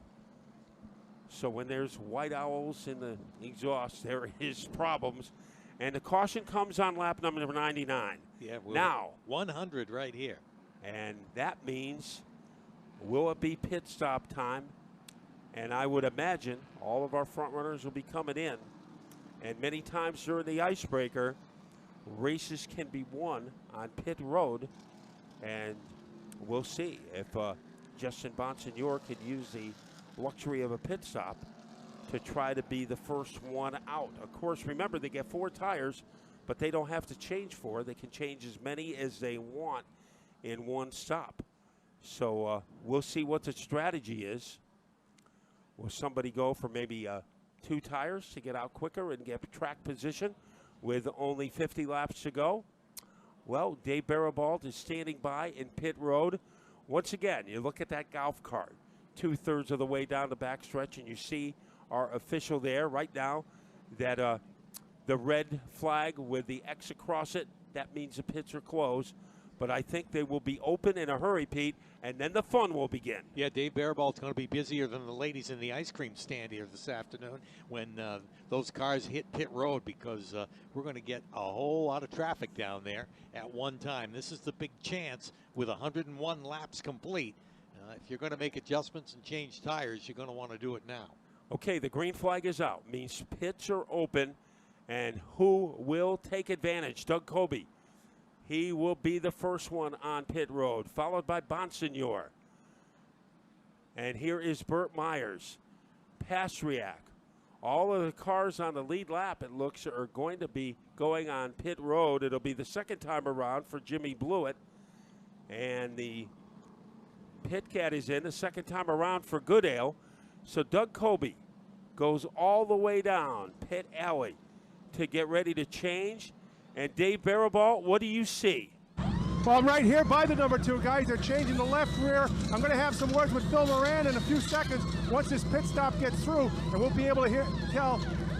So when there's white owls in the exhaust, there is problems. And the caution comes on lap number 99. Yeah, now 100 right here. And that means, will it be pit stop time? And I would imagine all of our front runners will be coming in. And many times during the icebreaker, races can be won on pit road. And we'll see if Justin Bonsignor could use the luxury of a pit stop to try to be the first one out. Of course, remember, they get 4 tires, but they don't have to change 4. They can change as many as they want in one stop. So we'll see what the strategy is. Will somebody go for maybe 2 tires to get out quicker and get track position with only 50 laps to go? Well, Dave Barabald is standing by in pit road. Once again, you look at that golf cart, 2/3 of the way down the backstretch, and you see our official there right now, that the red flag with the X across it, that means the pits are closed. But I think they will be open in a hurry, Pete, and then the fun will begin. Yeah, Dave Barabald's going to be busier than the ladies in the ice cream stand here this afternoon when those cars hit pit road, because we're going to get a whole lot of traffic down there at one time. This is the big chance with 101 laps complete. If you're going to make adjustments and change tires, you're going to want to do it now. Okay, the green flag is out. Means pits are open, and who will take advantage? Doug Kobe. He will be the first one on pit road, followed by Bonsignor. And here is Burt Myers, Pastriak. All of the cars on the lead lap, it looks, are going to be going on pit road. It'll be the second time around for Jimmy Blewett. And the pit cat is in the second time around for Goodale. So Doug Kobe goes all the way down pit alley to get ready to change. And Dave Barabald, what do you see? Well, I'm right here by the number 2 guys. They're changing the left rear. I'm going to have some words with Phil Moran in a few seconds once this pit stop gets through, and we'll be able to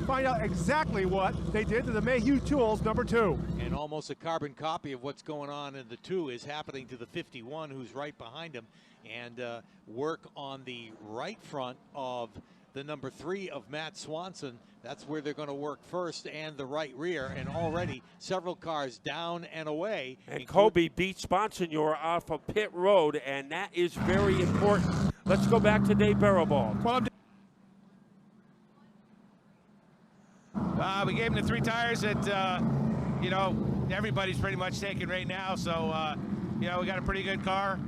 find out exactly what they did to the Mayhew Tools number 2. And almost a carbon copy of what's going on in the 2 is happening to the 51, who's right behind him, and work on the right front of the number 3 of Matt Swanson. That's where they're going to work first, and the right rear, and already several cars down and away. And Kobe beats Bonsignor off of pit road, and that is very important. Let's go back to Dave Barabald. Well, We gave him the 3 tires that, you know, everybody's pretty much taking right now. So, you know, we got a pretty good car.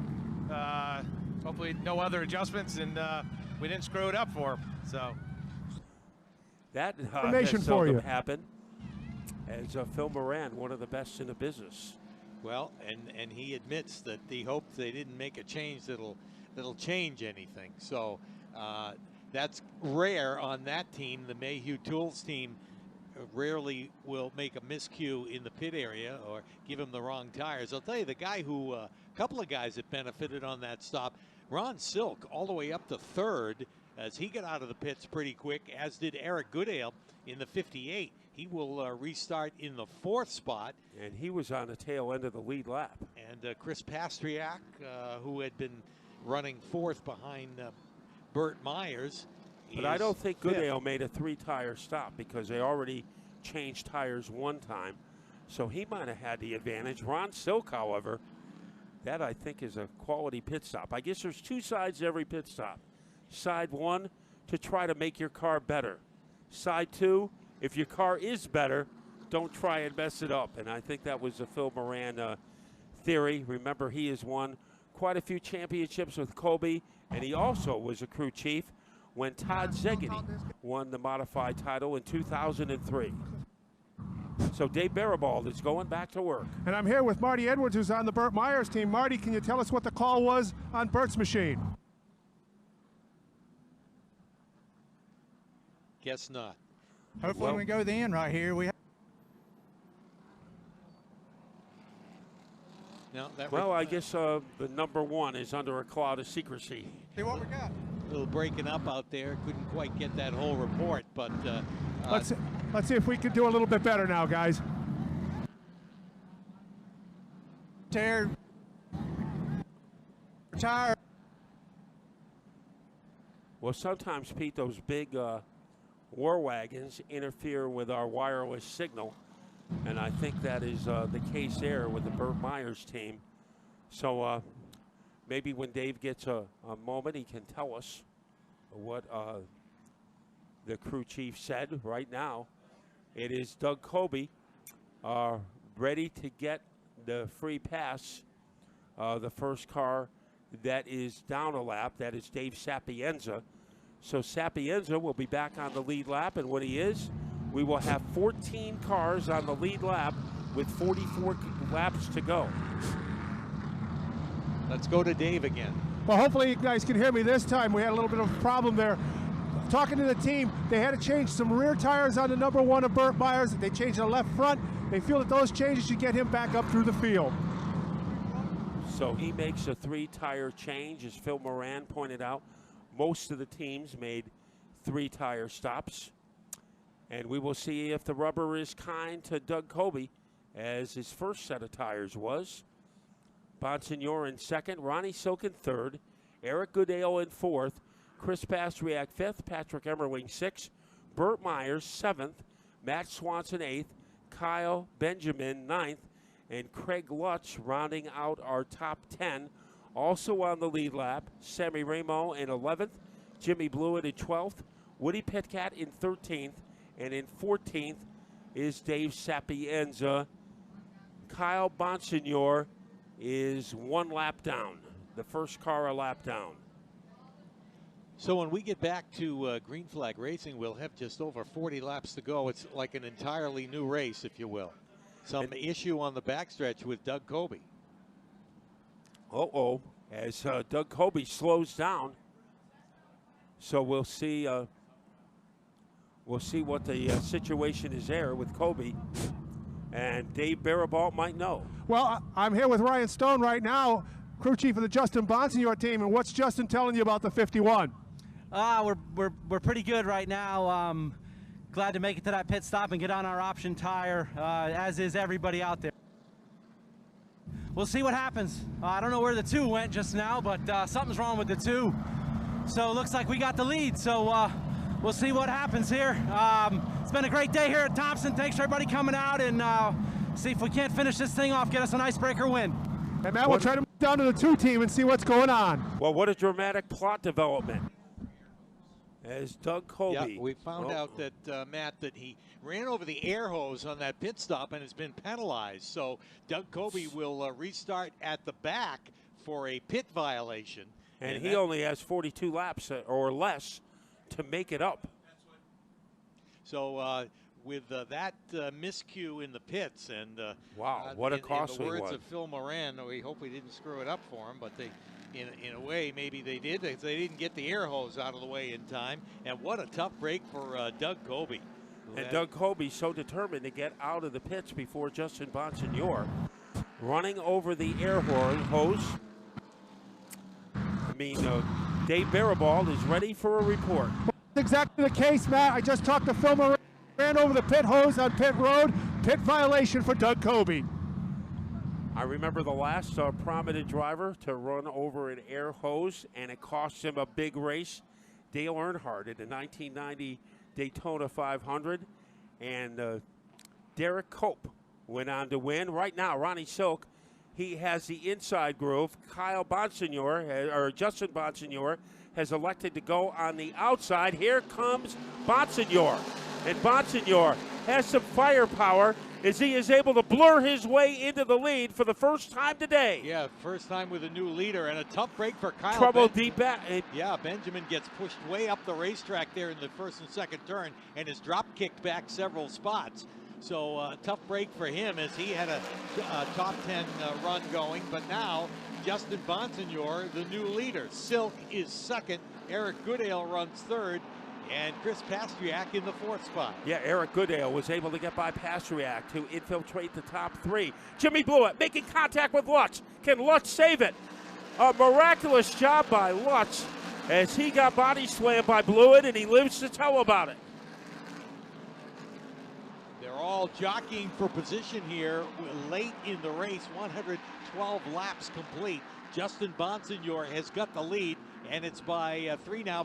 Hopefully no other adjustments, and we didn't screw it up for him. So that information has for you. Happen as Phil Moran, one of the best in the business. Well, and he admits that he hopes they didn't make a change that'll change anything. So that's rare on that team. The Mayhew Tools team rarely will make a miscue in the pit area or give him the wrong tires. I'll tell you, the guy who, a couple of guys that benefited on that stop, Ron Silk, all the way up to 3rd, as he got out of the pits pretty quick, as did Eric Goodale in the 58. He will restart in the 4th spot. And he was on the tail end of the lead lap. And Chris Pastriak, who had been running 4th behind Burt Myers. But I don't think Goodale made a 3-tire stop, because they already changed tires one time. So he might have had the advantage. Ron Silk, however, that I think is a quality pit stop. I guess there's 2 sides to every pit stop. Side 1, to try to make your car better. Side 2, if your car is better, don't try and mess it up. And I think that was the Phil Moran theory. Remember, he has won quite a few championships with Kobe, and he also was a crew chief when Todd Szegedy won the modified title in 2003. So Dave Barabald is going back to work. And I'm here with Marty Edwards, who's on the Burt Myers team. Marty, can you tell us what the call was on Burt's machine? Guess not. Hopefully we go the end right here. No, that Well, I guess the number 1 is under a cloud of secrecy. See what we got. A little breaking up out there. Couldn't quite get that whole report, but Let's see if we can do a little bit better now, guys. Tire. Well, sometimes, Pete, those big war wagons interfere with our wireless signal, and I think that is the case there with the Burt Myers team. So maybe when Dave gets a moment, he can tell us what the crew chief said. Right now, it is Doug Kobe ready to get the free pass. The first car that is down a lap, that is Dave Sapienza. So Sapienza will be back on the lead lap, and when he is, we will have 14 cars on the lead lap with 44 laps to go. let's go to Dave again. Well, hopefully you guys can hear me this time. We had a little bit of a problem there. Talking to the team, they had to change some rear tires on the number 1 of Burt Myers. They changed the left front. They feel that those changes should get him back up through the field. So he makes a 3-tire change, as Phil Moran pointed out. Most of the teams made 3-tire stops. And we will see if the rubber is kind to Doug Kobe, as his first set of tires was. Bonsignor in second, Ronnie Silk in third, Eric Goodale in fourth, Chris Bastriak fifth, Patrick Emmerling 6th, Burt Myers 7th, Matt Swanson 8th, Kyle Benjamin 9th, and Craig Lutz rounding out our top 10. Also on the lead lap, Sammy Ramo in 11th, Jimmy Blewett in 12th, Woody Pitkat in 13th, and in 14th is Dave Sapienza. Kyle Bonsignor is 1 lap down, the first car a lap down. So when we get back to Green Flag Racing, we'll have just over 40 laps to go. It's like an entirely new race, if you will. Some issue on the backstretch with Doug Kobe. As Doug Kobe slows down. So we'll see what the situation is there with Kobe. And Dave Barabalt might know. Well, I'm here with Ryan Stone right now, crew chief of the Justin Bonsignor team. And what's Justin telling you about the 51? We're pretty good right now. Glad to make it to that pit stop and get on our option tire, as is everybody out there. We'll see what happens. I don't know where the 2 went just now, but something's wrong with the 2. So it looks like we got the lead. So we'll see what happens here. It's been a great day here at Thompson. Thanks for everybody coming out, and see if we can't finish this thing off, get us an icebreaker win. And Matt, we'll try to move down to the 2 team and see what's going on. Well, what a dramatic plot development. As Doug Kobe. Yeah, we found out that, Matt, that he ran over the air hose on that pit stop and has been penalized. So Doug Kobe will restart at the back for a pit violation. And he only has 42 laps or less to make it up. So with that miscue in the pits, and wow, what a costly in the words one. of Phil Moran, we hope we didn't screw it up for him, but they, in a way, maybe they did. They didn't get the air hose out of the way in time, and what a tough break for Doug Kobe. And Doug Kobe so determined to get out of the pits before Justin Bonsignor, running over the air hose. I mean, Dave Barabalt is ready for a report. That's exactly the case, Matt. I just talked to Phil Moran, ran over the pit hose on pit road. Pit violation for Doug Kobe. I remember the last prominent driver to run over an air hose, and it cost him a big race. Dale Earnhardt in the 1990 Daytona 500, and Derek Cope went on to win. Right now, Ronnie Silk, he has the inside groove. Kyle Bonsignor, or Justin Bonsignor, has elected to go on the outside. Here comes Bonsignor, and Bonsignor has some firepower as he is able to blur his way into the lead for the first time today. Yeah, first time with a new leader, and a tough break for Kyle. Trouble deep back. Yeah, Benjamin gets pushed way up the racetrack there in the first and second turn and is drop kicked back several spots. So tough break for him as he had a top 10 run going. But now Justin Bonsignor, the new leader. Silk is second. Eric Goodale runs third. And Chris Pastriak in the 4th spot. Yeah, Eric Goodale was able to get by Pastriak to infiltrate the top 3. Jimmy Blewett making contact with Lutz. Can Lutz save it? A miraculous job by Lutz as he got body slammed by Blewett, and he lives to tell about it. They're all jockeying for position here late in the race. 112 laps complete. Justin Bonsignor has got the lead, and it's by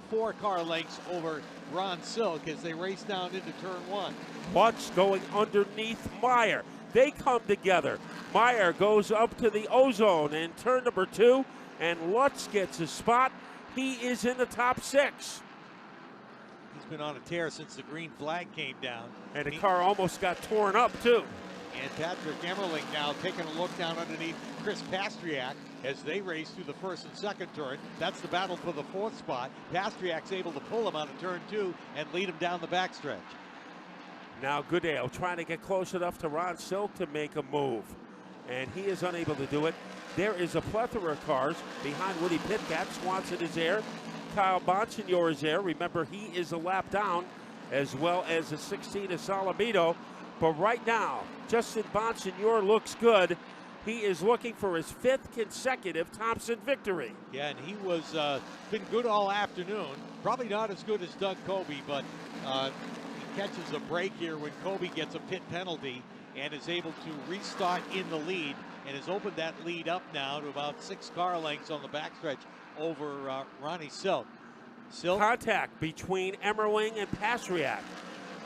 4 car lengths over Ron Silk as they race down into turn 1. Lutz going underneath Meyer. They come together. Meyer goes up to the ozone in turn number 2, and Lutz gets a spot. He is in the top 6. He's been on a tear since the green flag came down. And the car almost got torn up, too. And Patrick Emmerling now taking a look down underneath Chris Pastriak as they race through the 1st and 2nd turn. That's the battle for the 4th spot. Pastriak's able to pull him out of turn 2 and lead him down the backstretch. Now Goodale trying to get close enough to Ron Silk to make a move, and he is unable to do it. There is a plethora of cars behind Woody Pitkat. Swanson is there. Kyle Bonsignor is there. Remember, he is a lap down, as well as a 16 of Salamito. But right now, Justin Bonsignor looks good. He is looking for his 5th consecutive Thompson victory. Yeah, and he was been good all afternoon. Probably not as good as Doug Coby, but he catches a break here when Coby gets a pit penalty and is able to restart in the lead and has opened that lead up now to about 6 car lengths on the backstretch over Ronnie Silk. Contact between Emmerling and Pastriak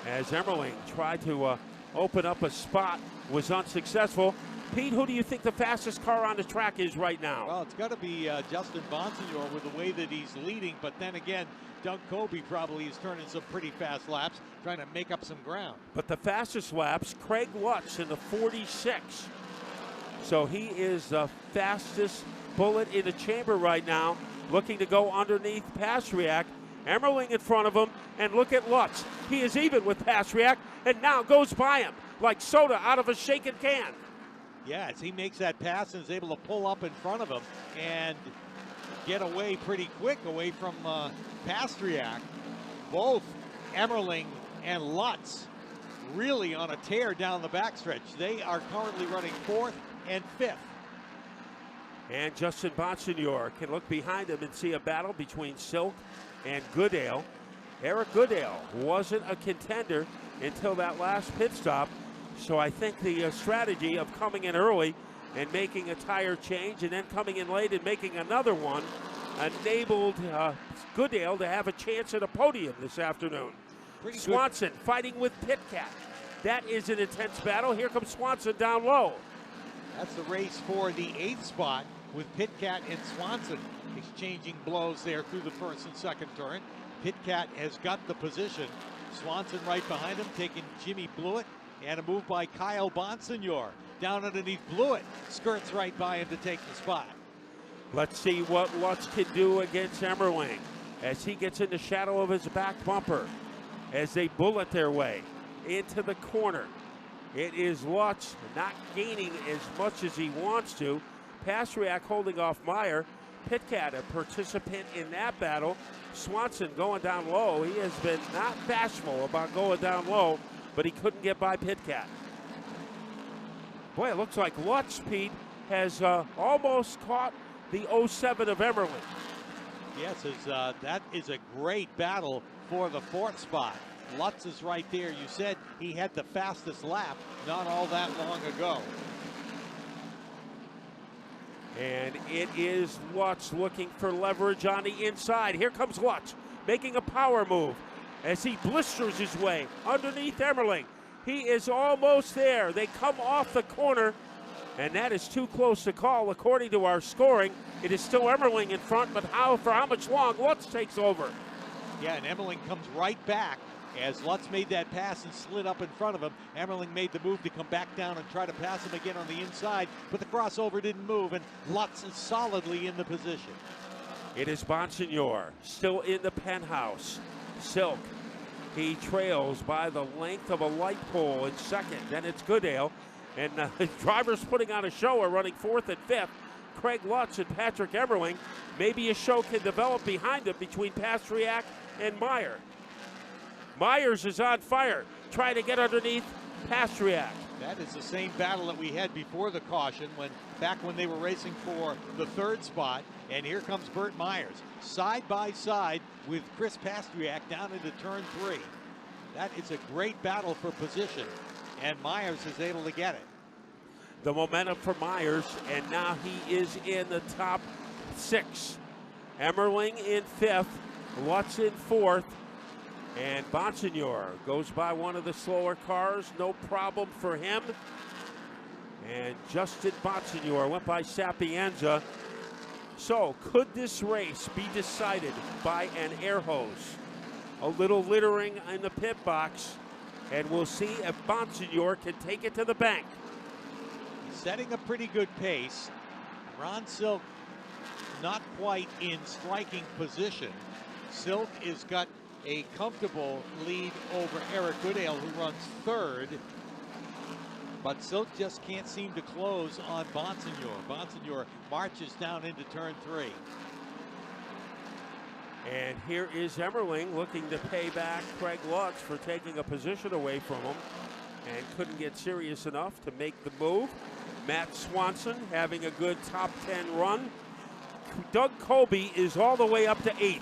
as Emmerling tried to open up a spot, was unsuccessful. Pete, who do you think the fastest car on the track is right now? Well, it's got to be Justin Bonsignor with the way that he's leading, but then again, Doug Coby probably is turning some pretty fast laps, trying to make up some ground. But the fastest laps, Craig Lutz in the 46. So he is the fastest bullet in the chamber right now, looking to go underneath Pastriak. Emmerling in front of him, and look at Lutz. He is even with Pastriak, and now goes by him like soda out of a shaken can. Yeah, as he makes that pass and is able to pull up in front of him and get away pretty quick away from Pastriak. Both Emmerling and Lutz really on a tear down the backstretch. They are currently running 4th and 5th. And Justin Bonsignor can look behind him and see a battle between Silk and Goodale. Eric Goodale wasn't a contender until that last pit stop. So I think the strategy of coming in early and making a tire change and then coming in late and making another one enabled Goodale to have a chance at a podium this afternoon. Swanson fighting with Pitkat. That is an intense battle. Here comes Swanson down low. That's the race for the 8th spot with Pitkat and Swanson exchanging blows there through the 1st and 2nd turn. Pitkat has got the position. Swanson right behind him, taking Jimmy Blewett, and a move by Kyle Bonsignor. Down underneath Blewett, skirts right by him to take the spot. Let's see what Lutz can do against Emmerling as he gets in the shadow of his back bumper as they bullet their way into the corner. It is Lutz not gaining as much as he wants to. Pastriak holding off Meyer. Pitkat, a participant in that battle. Swanson going down low. He has been not bashful about going down low, but he couldn't get by Pitkat. Boy, it looks like Lutz, Pete, has almost caught the 07 of Emmerling. Yes, that is a great battle for the 4th spot. Lutz is right there. You said he had the fastest lap not all that long ago. And it is Lutz looking for leverage on the inside. Here comes Lutz making a power move as he blisters his way underneath Emmerling. He is almost there. They come off the corner, and that is too close to call according to our scoring. It is still Emmerling in front, but for how much long? Lutz takes over. Yeah, and Emmerling comes right back as Lutz made that pass and slid up in front of him. Emmerling made the move to come back down and try to pass him again on the inside, but the crossover didn't move, and Lutz is solidly in the position. It is Bonsignor still in the penthouse. Silk, he trails by the length of a light pole in 2nd. Then it's Goodale, and the drivers putting on a show are running 4th and 5th. Craig Lutz and Patrick Emmerling. Maybe a show can develop behind them between Pastriak and Meyer. Myers is on fire, trying to get underneath Pastriak. That is the same battle that we had before the caution, back when they were racing for the 3rd spot. And here comes Burt Myers, side by side with Chris Pastriak down into turn 3. That is a great battle for position, and Myers is able to get it. The momentum for Myers, and now he is in the top 6. Emmerling in 5th, Lutz in 4th, and Bonsignor goes by one of the slower cars, no problem for him. And Justin Bonsignor went by Sapienza. So could this race be decided by an air hose? A little littering in the pit box, and we'll see if Bonsignor can take it to the bank. He's setting a pretty good pace. Ron Silk not quite in striking position. Silk has got a comfortable lead over Eric Goodale, who runs 3rd. But Silk just can't seem to close on Bonsignor. Bonsignor marches down into turn 3. And here is Emmerling looking to pay back Craig Lutz for taking a position away from him and couldn't get serious enough to make the move. Matt Swanson having a good top 10 run. Doug Colby is all the way up to 8th.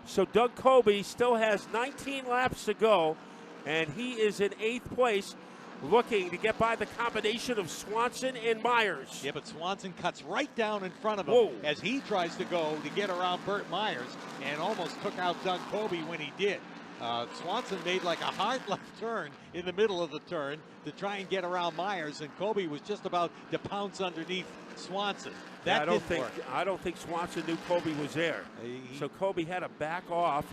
So Doug Colby still has 19 laps to go, and he is in 8th place, looking to get by the combination of Swanson and Myers. Yeah, but Swanson cuts right down in front of him. Whoa. As he tries to go to get around Burt Myers, and almost took out Doug Colby when he did. Swanson made like a hard left turn in the middle of the turn to try and get around Myers, and Colby was just about to pounce underneath Swanson. That I don't think Swanson knew Colby was there. So Colby had to back off,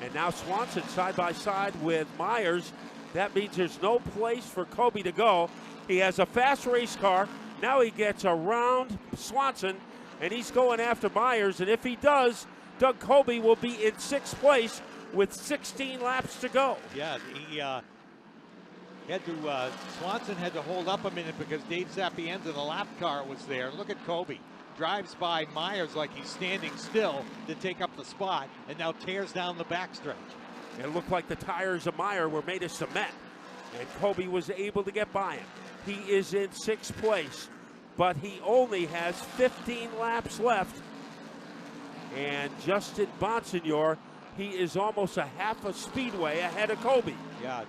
and now Swanson side by side with Myers. That means there's no place for Colby to go. He has a fast race car. Now he gets around Swanson, and he's going after Myers. And if he does, Doug Colby will be in 6th place with 16 laps to go. Yeah, he had to, Swanson had to hold up a minute because Dave Sapienza, the lap car, was there. Look at Colby. Drives by Myers like he's standing still to take up the spot, and now tears down the backstretch. It looked like the tires of Meyer were made of cement, and Colby was able to get by him. He is in 6th place, but he only has 15 laps left. And Justin Bonsignor, he is almost a half a speedway ahead of Colby. Yeah,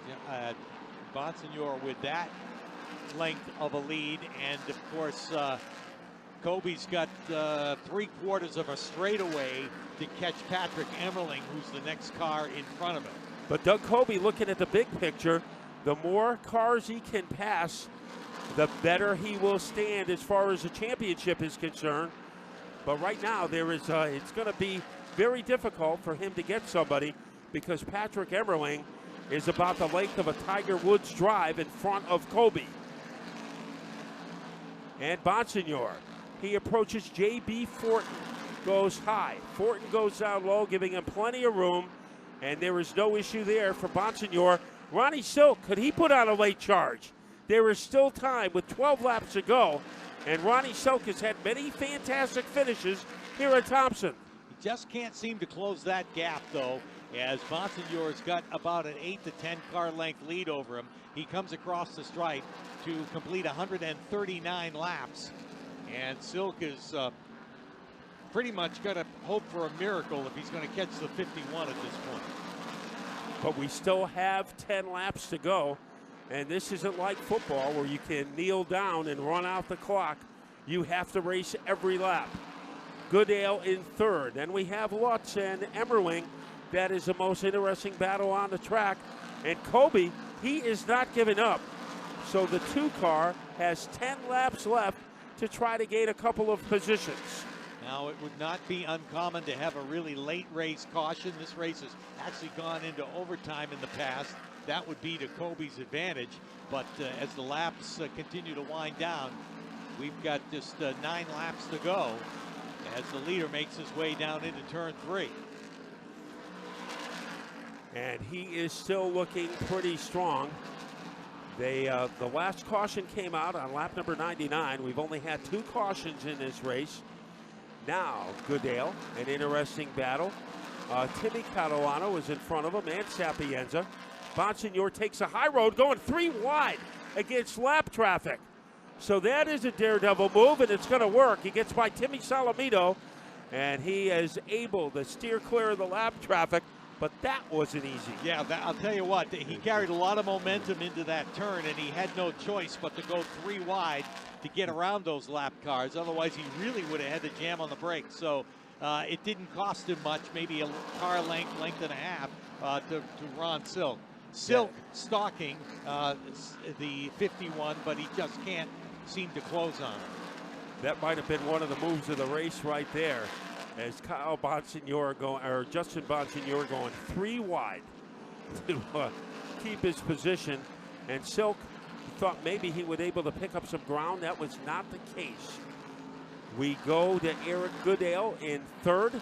Bonsignor with that length of a lead, and of course, Colby's got 3/4 of a straightaway to catch Patrick Emmerling, who's the next car in front of him. But Doug Colby, looking at the big picture, the more cars he can pass, the better he will stand as far as the championship is concerned. But right now, it's going to be very difficult for him to get somebody because Patrick Emmerling is about the length of a Tiger Woods drive in front of Colby. And Bonsignor, he approaches J.B. Fortin, goes high. Fortin goes down low, giving him plenty of room, and there is no issue there for Bonsignor. Ronnie Silk, could he put on a late charge? There is still time with 12 laps to go, and Ronnie Silk has had many fantastic finishes here at Thompson. He just can't seem to close that gap, though, as Bonsignor's got about an 8 to 10 car length lead over him. He comes across the stripe to complete 139 laps, and Silk is pretty much got to hope for a miracle if he's going to catch the 51 at this point. But we still have 10 laps to go, and this isn't like football where you can kneel down and run out the clock. You have to race every lap. Goodale in 3rd. Then we have Lutz and Emmerling. That is the most interesting battle on the track. And Colby, he is not giving up. So the 2 car has 10 laps left to try to gain a couple of positions. Now, it would not be uncommon to have a really late race caution. This race has actually gone into overtime in the past. That would be to Colby's advantage. But as the laps continue to wind down, we've got just 9 laps to go as the leader makes his way down into turn 3. And he is still looking pretty strong. The last caution came out on lap number 99. We've only had 2 cautions in this race. Now, Goodale, an interesting battle. Timmy Catalano is in front of him, and Sapienza. Bonsignor takes a high road, going 3 wide against lap traffic. So that is a daredevil move, and it's going to work. He gets by Timmy Salamito, and he is able to steer clear of the lap traffic, but that wasn't easy. Yeah, I'll tell you what, he carried a lot of momentum into that turn, and he had no choice but to go 3 wide to get around those lap cars. Otherwise, he really would have had to jam on the brakes. So it didn't cost him much, maybe a car length and a half to Ron Silk. Silk stalking the 51, but he just can't seem to close on it. That might have been one of the moves of the race right there, as Justin Bonsignor going 3 wide to keep his position, and Silk thought maybe he would able to pick up some ground. That was not the case. We go to Eric Goodale in 3rd,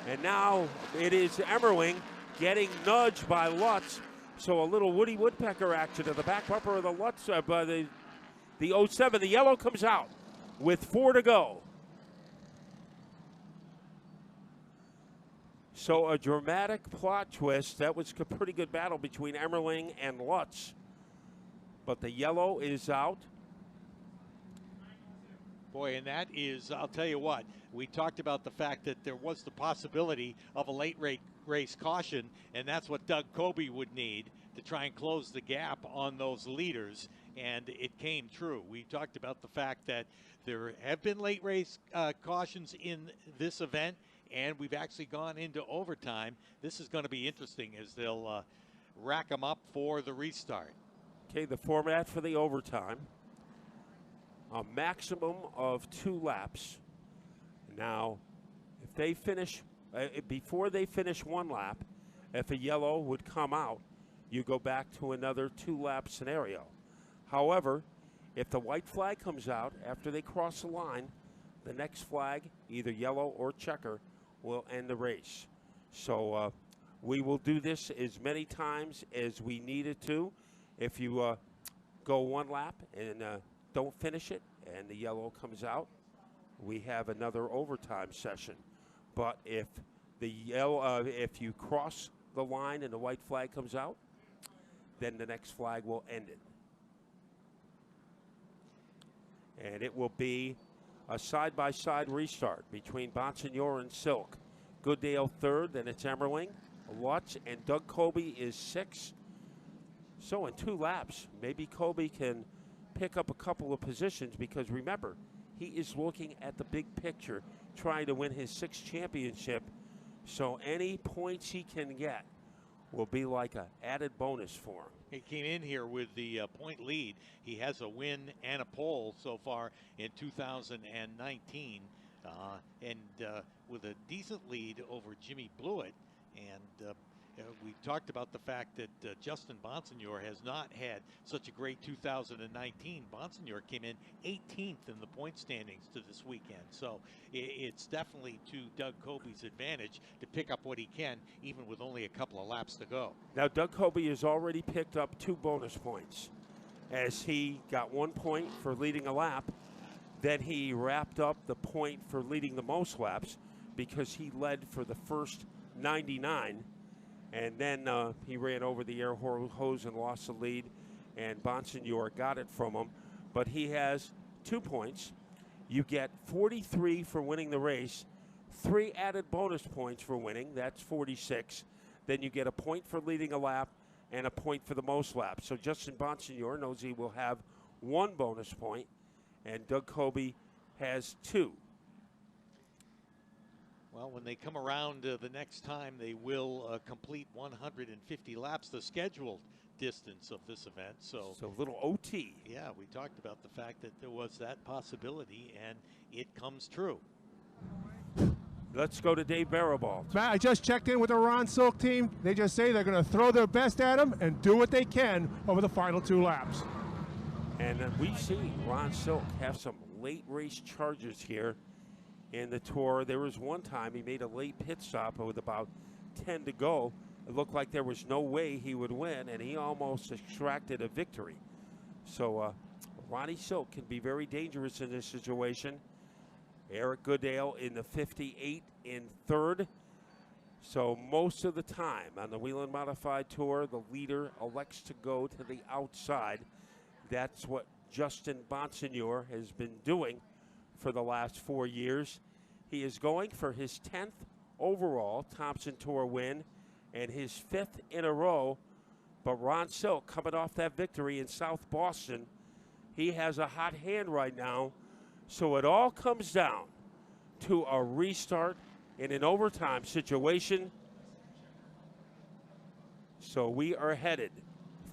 and now it is Emmerling getting nudged by Lutz. So a little Woody Woodpecker action to the back bumper of the Lutz, by the 07. The yellow comes out with 4 to go. So a dramatic plot twist. That was a pretty good battle between Emmerling and Lutz. But the yellow is out. Boy, and that is, I'll tell you what, we talked about the fact that there was the possibility of a late race caution, and that's what Doug Kobe would need to try and close the gap on those leaders, and it came true. We talked about the fact that there have been late race cautions in this event, and we've actually gone into overtime. This is going to be interesting as they'll rack them up for the restart. Okay, the format for the overtime. A maximum of 2 laps. Now, if they finish, before they finish 1 lap, if a yellow would come out, you go back to another 2-lap scenario. However, if the white flag comes out after they cross the line, the next flag, either yellow or checker, will end the race. So we will do this as many times as we needed to. If you go 1 lap and don't finish it and the yellow comes out, we have another overtime session. But if the yellow, if you cross the line and the white flag comes out, then the next flag will end it. And it will be a side-by-side restart between Bonsignor and Silk. Goodale 3rd, then it's Emmerling, Lutz, and Doug Kobe is 6th. So in 2 laps, maybe Kobe can pick up a couple of positions, because remember, he is looking at the big picture, trying to win his 6th championship. So any points he can get will be like an added bonus for him. He came in here with the point lead. He has a win and a pole so far in 2019, and with a decent lead over Jimmy Blewett. And we talked about the fact that Justin Bonsignor has not had such a great 2019. Bonsignor came in 18th in the point standings to this weekend. So it's definitely to Doug Kobe's advantage to pick up what he can, even with only a couple of laps to go. Now, Doug Kobe has already picked up 2 bonus points, as he got 1 point for leading a lap. Then he wrapped up the point for leading the most laps, because he led for the first 99. And then he ran over the air hose and lost the lead, and Bonsignor got it from him. But he has 2 points. You get 43 for winning the race, 3 added bonus points for winning. That's 46. Then you get a point for leading a lap and a point for the most laps. So Justin Bonsignor knows he will have 1 bonus point, and Doug Kobe has 2. Well, when they come around the next time, they will complete 150 laps, the scheduled distance of this event. So a little OT. Yeah, we talked about the fact that there was that possibility, and it comes true. Let's go to Dave Barabal. Matt, I just checked in with the Ron Silk team. They just say they're going to throw their best at him and do what they can over the final 2 laps. And we see Ron Silk have some late race charges here in the tour. There was one time he made a late pit stop with about 10 to go. It looked like there was no way he would win, and he almost extracted a victory. So Ronnie Silk can be very dangerous in this situation. Eric Goodale in the 58 in 3rd. So most of the time on the Whelen Modified Tour, the leader elects to go to the outside. That's what Justin Bonsignor has been doing for the last 4 years. He is going for his 10th overall Thompson Tour win and his 5th in a row. But Ron Silk, coming off that victory in South Boston, he has a hot hand right now. So it all comes down to a restart in an overtime situation. So we are headed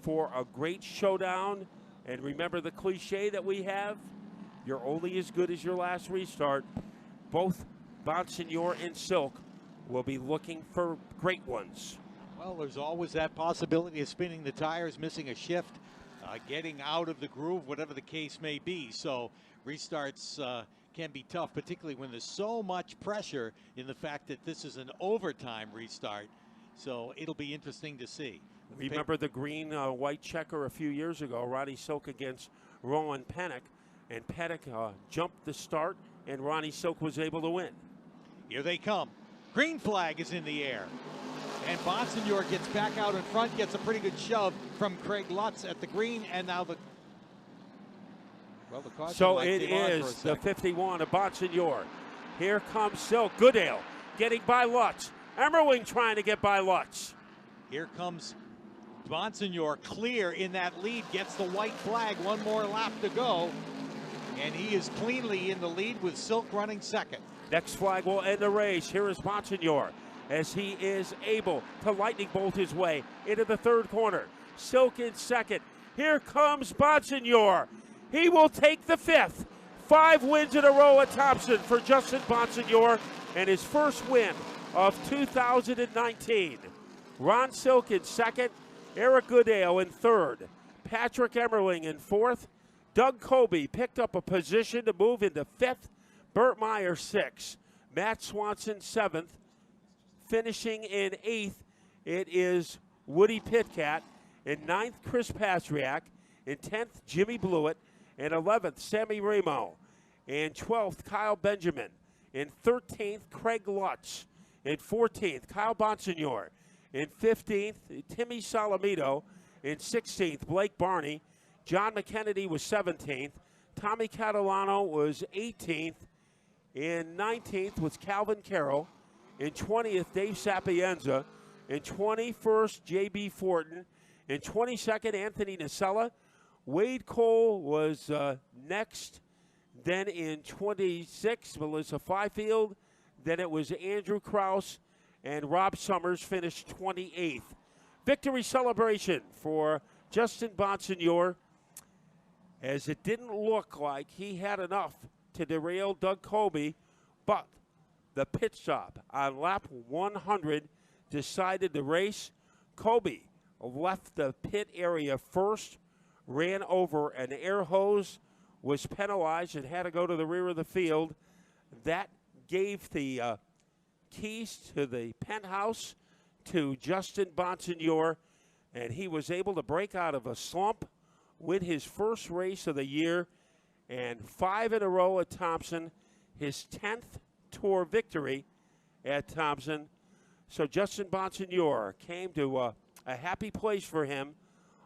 for a great showdown. And remember the cliche that we have, you're only as good as your last restart. Both Bonsignor and Silk will be looking for great ones. Well, there's always that possibility of spinning the tires, missing a shift, getting out of the groove, whatever the case may be. So restarts can be tough, particularly when there's so much pressure in the fact that this is an overtime restart. So it'll be interesting to see. Remember the green-white checker a few years ago, Ronnie Silk against Roland Pennock, and Pennock jumped the start, and Ronnie Silk was able to win. Here they come. Green flag is in the air. And Bonsignor gets back out in front, gets a pretty good shove from Craig Lutz at the green, and now the... Well, the caution So light it came on for a is the second. 51 of Bonsignor. Here comes Silk. Goodale getting by Lutz. Emmerling trying to get by Lutz. Here comes Bonsignor clear in that lead, gets the white flag, one more lap to go, and he is cleanly in the lead with Silk running second. Next flag will end the race. Here is Bonsignor as he is able to lightning bolt his way into the third corner. Silk in second. Here comes Bonsignor. He will take the 5th. 5 wins in a row at Thompson for Justin Bonsignor and his first win of 2019. Ron Silk in second. Eric Goodale in third. Patrick Emmerling in fourth. Doug Colby picked up a position to move into 5th. Burt Meyer 6th. Matt Swanson 7th. Finishing in 8th, it is Woody Pitcat. In 9th, Chris Pastriak. In 10th, Jimmy Blewett. In 11th, Sammy Ramo. In 12th, Kyle Benjamin. In 13th, Craig Lutz. In 14th, Kyle Bonsignor. In 15th, Timmy Salamito. In 16th, Blake Barney. John McKennedy was 17th. Tommy Catalano was 18th. In 19th was Calvin Carroll. In 20th, Dave Sapienza. In 21st, J.B. Fortin. In 22nd, Anthony Nacella. Wade Cole was next. Then in 26th, Melissa Fifield. Then it was Andrew Kraus. And Rob Summers finished 28th. Victory celebration for Justin Bonsignor, as it didn't look like he had enough to derail Doug Colby, but the pit stop on lap 100 decided the race. Colby left the pit area first, ran over an air hose, was penalized, and had to go to the rear of the field. That gave the keys to the penthouse to Justin Bonsignor, and he was able to break out of a slump, win his first race of the year, and 5 in a row at Thompson, his 10th Tour victory at Thompson. So Justin Bonsignor came to a happy place for him,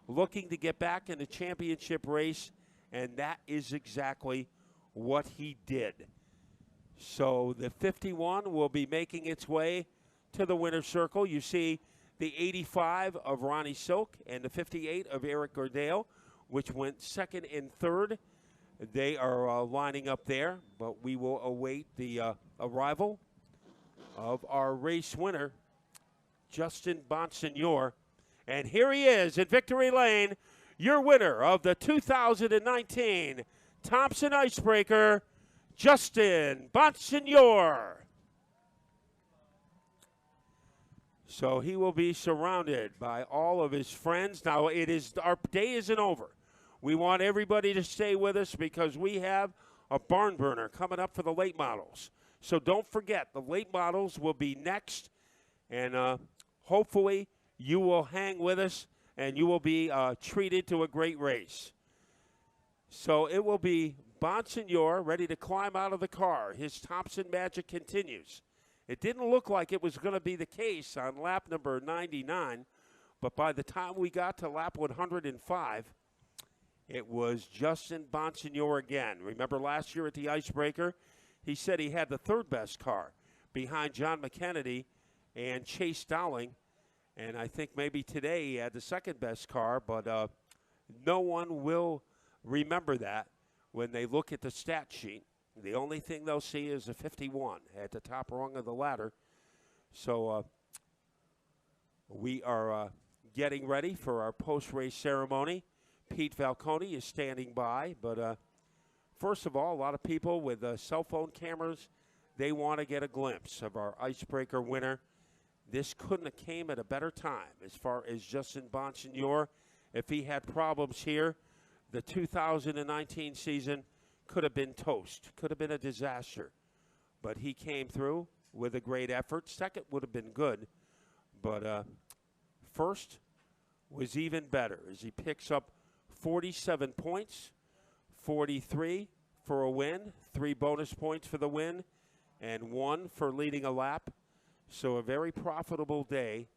looking to get back in the championship race, and that is exactly what he did. So the 51 will be making its way to the winner's circle. You see the 85 of Ronnie Silk and the 58 of Eric Goodale, which went second and third. They are lining up there, but we will await the arrival of our race winner, Justin Bonsignor. And here he is in victory lane, your winner of the 2019 Thompson Icebreaker, Justin Bonsignor. So he will be surrounded by all of his friends. Now, our day isn't over. We want everybody to stay with us because we have a barn burner coming up for the late models. So don't forget, the late models will be next, and hopefully you will hang with us and you will be treated to a great race. So it will be Bonsignor ready to climb out of the car. His Thompson magic continues It didn't look like it was going to be the case on lap number 99, but by the time we got to lap 105, it was Justin Bonsignore again. Remember last year at the Icebreaker, he said he had the third best car behind John McKennedy and Chase Dowling, and I think maybe today he had the second best car, but no one will remember that when they look at the stat sheet. The only thing they'll see is a 51 at the top rung of the ladder. So we are getting ready for our post-race ceremony. Pete Falcone is standing by, but first of all, a lot of people with cell phone cameras, they want to get a glimpse of our Icebreaker winner. This couldn't have came at a better time as far as Justin Bonsignore. If he had problems here, the 2019 season could have been toast, could have been a disaster. But he came through with a great effort. Second would have been good, but first was even better as he picks up 47 points, 43 for a win, 3 bonus points for the win, and 1 for leading a lap. So a very profitable day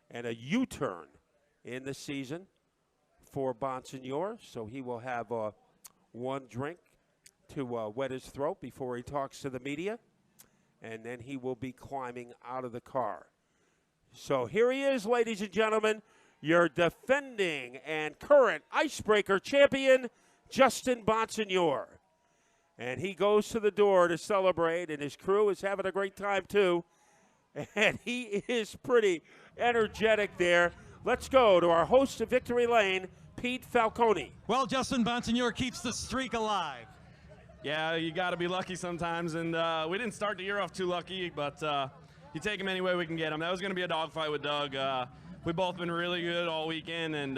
and a U-turn in the season for Bonsignore. So he will have 1 drink to wet his throat before he talks to the media, and then he will be climbing out of the car. So here he is, ladies and gentlemen, your defending and current Icebreaker champion, Justin Bonsignore. And he goes to the door to celebrate, and his crew is having a great time too. And he is pretty energetic there. Let's go to our host of Victory Lane, Pete Falcone. Well, Justin Bonsignore keeps the streak alive. Yeah, you got to be lucky sometimes, and we didn't start the year off too lucky, but you take him any way we can get him. That was going to be a dogfight with Doug. We both been really good all weekend, and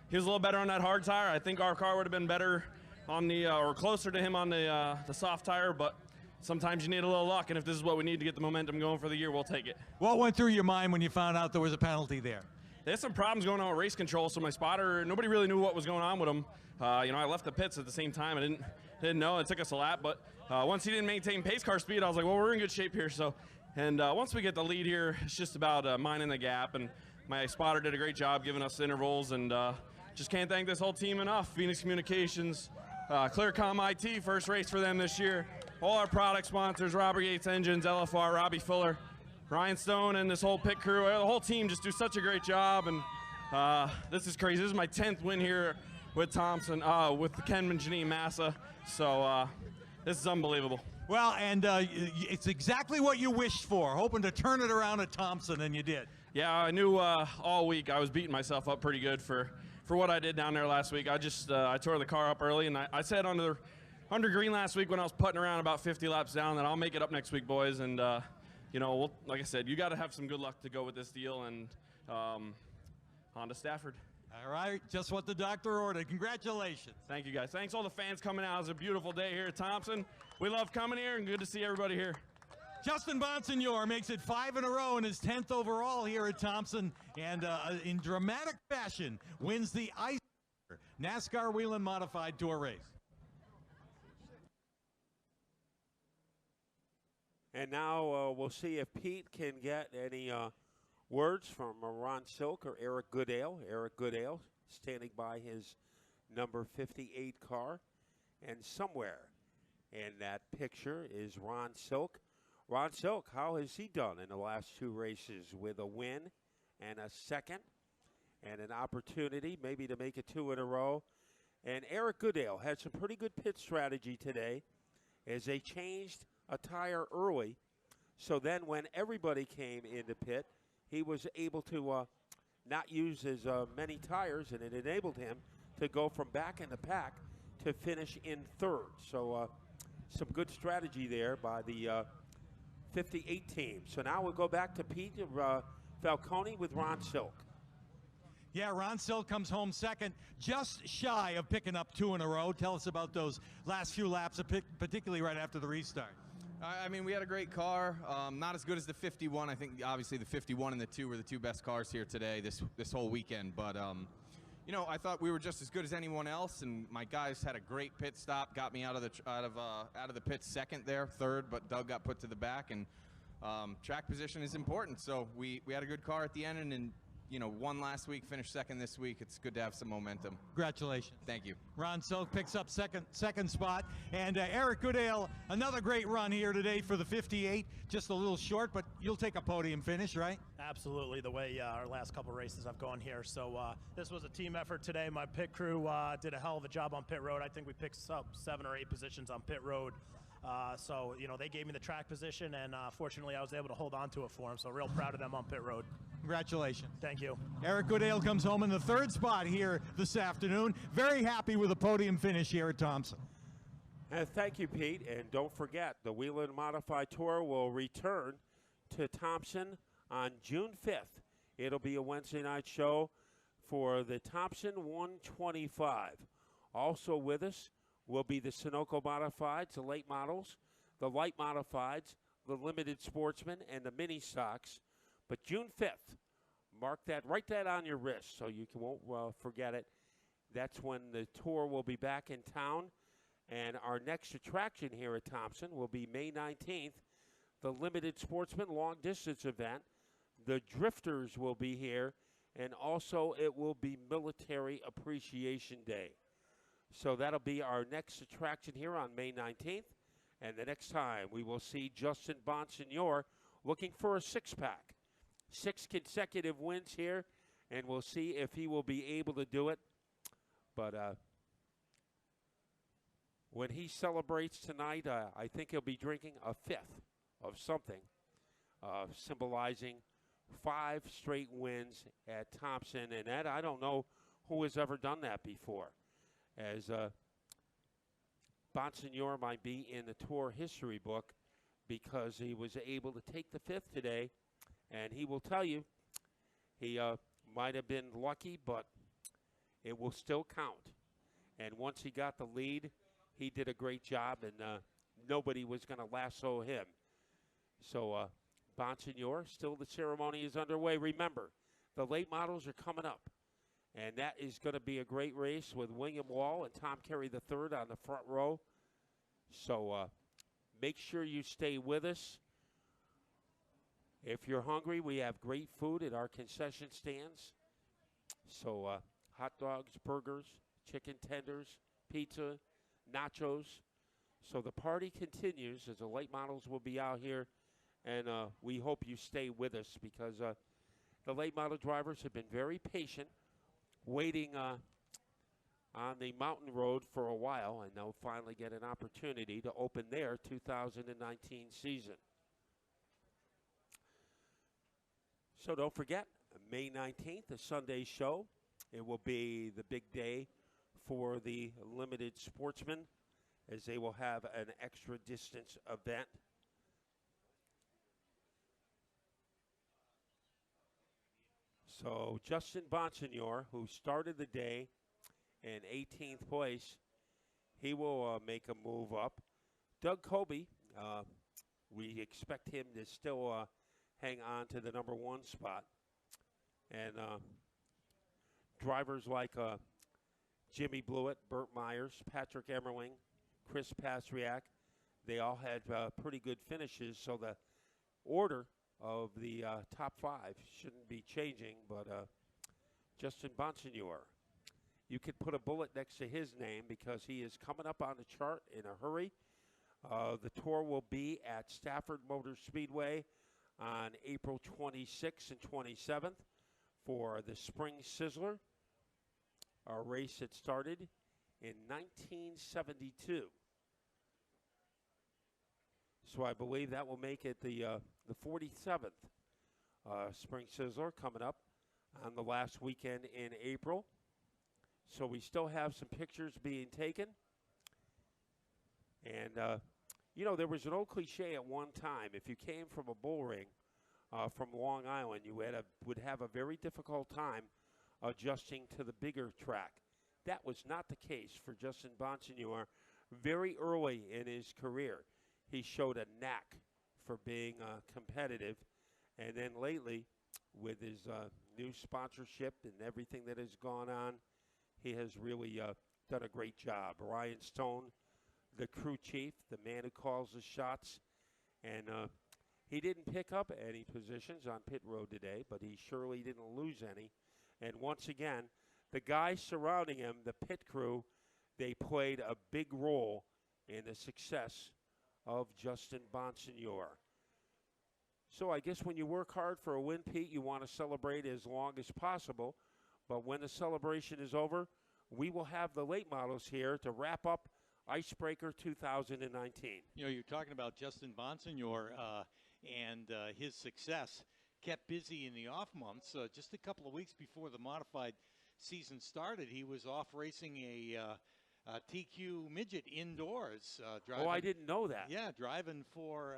he was a little better on that hard tire. I think our car would have been better on the or closer to him on the soft tire, but sometimes you need a little luck, and if this is what we need to get the momentum going for the year, we'll take it. What went through your mind when you found out there was a penalty there? There's some problems going on with race control, so my spotter, nobody really knew what was going on with him. You know, I left the pits at the same time. I didn't know. It took us a lap, but once he didn't maintain pace car speed, I was like, well, we're in good shape here. So, and once we get the lead here, it's just about minding the gap, and my spotter did a great job giving us intervals, and just can't thank this whole team enough. Phoenix Communications, Clearcom IT, first race for them this year. All our product sponsors, Robert Yates Engines, LFR, Robbie Fuller, Ryan Stone, and this whole pit crew, the whole team just do such a great job, and this is crazy. This is my 10th win here with Thompson, with Ken Janine Massa, so this is unbelievable. Well, and it's exactly what you wished for, hoping to turn it around at Thompson, and you did. Yeah, I knew all week I was beating myself up pretty good for what I did down there last week. I tore the car up early, and I said under green last week when I was putting around about 50 laps down that I'll make it up next week, boys, and you know, like I said, you got to have some good luck to go with this deal, and on to Stafford. All right, just what the doctor ordered. Congratulations. Thank you, guys. Thanks all the fans coming out. It's a beautiful day here at Thompson. We love coming here, and good to see everybody here. Justin Bonsignore makes it 5 in a row and his 10th overall here at Thompson, and in dramatic fashion wins the NASCAR Whelen Modified Tour race. And now we'll see if Pete can get any words from Ron Silk or Eric Goodale. Eric Goodale standing by his number 58 car. And somewhere in that picture is Ron Silk. Ron Silk, how has he done in the last 2 races with a win and a second and an opportunity maybe to make it 2 in a row? And Eric Goodale had some pretty good pit strategy today as they changed a tire early. So then when everybody came into pit, he was able to not use as many tires, and it enabled him to go from back in the pack to finish in 3rd. So some good strategy there by the 58 team. So now we'll go back to Pete Falcone with Ron Silk. Yeah, Ron Silk comes home second, just shy of picking up 2 in a row. Tell us about those last few laps, particularly right after the restart. I mean, we had a great car. Not as good as the 51. I think obviously the 51 and the 2 were the 2 best cars here today, this whole weekend. But you know, I thought we were just as good as anyone else, and my guys had a great pit stop, got me out of the pits second there, 3rd, but Doug got put to the back, and track position is important. So we had a good car at the end, and you know, won last week, finished second this week. It's good to have some momentum. Congratulations. Thank you. Ron Soak picks up second spot, and Eric Goodale, another great run here today for the 58. Just a little short, but you'll take a podium finish, right? Absolutely, the way our last couple races have gone here. So this was a team effort today. My pit crew did a hell of a job on pit road. I think we picked up 7 or 8 positions on pit road. So, you know, they gave me the track position, and fortunately I was able to hold on to it for them. So real proud of them on pit road. Congratulations. Thank you. Eric Goodale comes home in the 3rd spot here this afternoon. Very happy with the podium finish here at Thompson. Thank you, Pete. And don't forget, the Whelen Modified Tour will return to Thompson on June 5th. It'll be a Wednesday night show for the Thompson 125. Also with us will be the Sunoco Modifieds, the late models, the light modifieds, the limited sportsmen, and the mini stocks. But June 5th, mark that, write that on your wrist so you won't forget it. That's when the tour will be back in town. And our next attraction here at Thompson will be May 19th, the limited sportsman long distance event. The Drifters will be here, and also it will be Military Appreciation Day. So that'll be our next attraction here on May 19th. And the next time we will see Justin Bonsignor looking for a 6-pack. 6 consecutive wins here, and we'll see if he will be able to do it. But when he celebrates tonight, I think he'll be drinking a 5th of something, symbolizing 5 straight wins at Thompson. And Ed, I don't know who has ever done that before, as Bonsignor might be in the tour history book because he was able to take the 5th today. And he will tell you he might have been lucky, but it will still count. And once he got the lead, he did a great job, and nobody was going to lasso him. So Bonsignor, still the ceremony is underway. Remember, the late models are coming up, and that is going to be a great race with William Wall and Tom Carey III on the front row. So make sure you stay with us. If you're hungry, we have great food at our concession stands. So hot dogs, burgers, chicken tenders, pizza, nachos. So the party continues as the late models will be out here, and we hope you stay with us because the late model drivers have been very patient, waiting on the mountain road for a while, and they'll finally get an opportunity to open their 2019 season. So don't forget, May 19th, a Sunday show. It will be the big day for the limited sportsmen, as they will have an extra distance event. So Justin Bonsignor, who started the day in 18th place, he will make a move up. Doug Kobe, we expect him to still hang on to the number 1 spot. And drivers like Jimmy Blewett, Burt Myers, Patrick Emmerling, Chris Pastriak, they all had pretty good finishes. So the order of the top 5 shouldn't be changing, but Justin Bonsignor, you could put a bullet next to his name because he is coming up on the chart in a hurry. The tour will be at Stafford Motor Speedway on April 26th and 27th for the Spring Sizzler, a race that started in 1972. So I believe that will make it the 47th Spring Sizzler coming up on the last weekend in April. So we still have some pictures being taken. And, you know, there was an old cliche at one time. If you came from a bull ring from Long Island, you would have a very difficult time adjusting to the bigger track. That was not the case for Justin Bonsignor. Very early in his career, he showed a knack for being competitive. And then lately, with his new sponsorship and everything that has gone on, he has really done a great job. Ryan Stone, the crew chief, the man who calls the shots, and He didn't pick up any positions on pit road today, but he surely didn't lose any. And once again, the guys surrounding him, the pit crew, they played a big role in the success of Justin Bonsignore. So I guess when you work hard for a win, Pete, you want to celebrate as long as possible. But when the celebration is over, we will have the late models here to wrap up Icebreaker 2019. You know, you're talking about Justin Bonsignore and his success. Kept busy in the off months. Just a couple of weeks before the modified season started, he was off racing a TQ midget indoors. Driving, I didn't know that. Yeah, driving for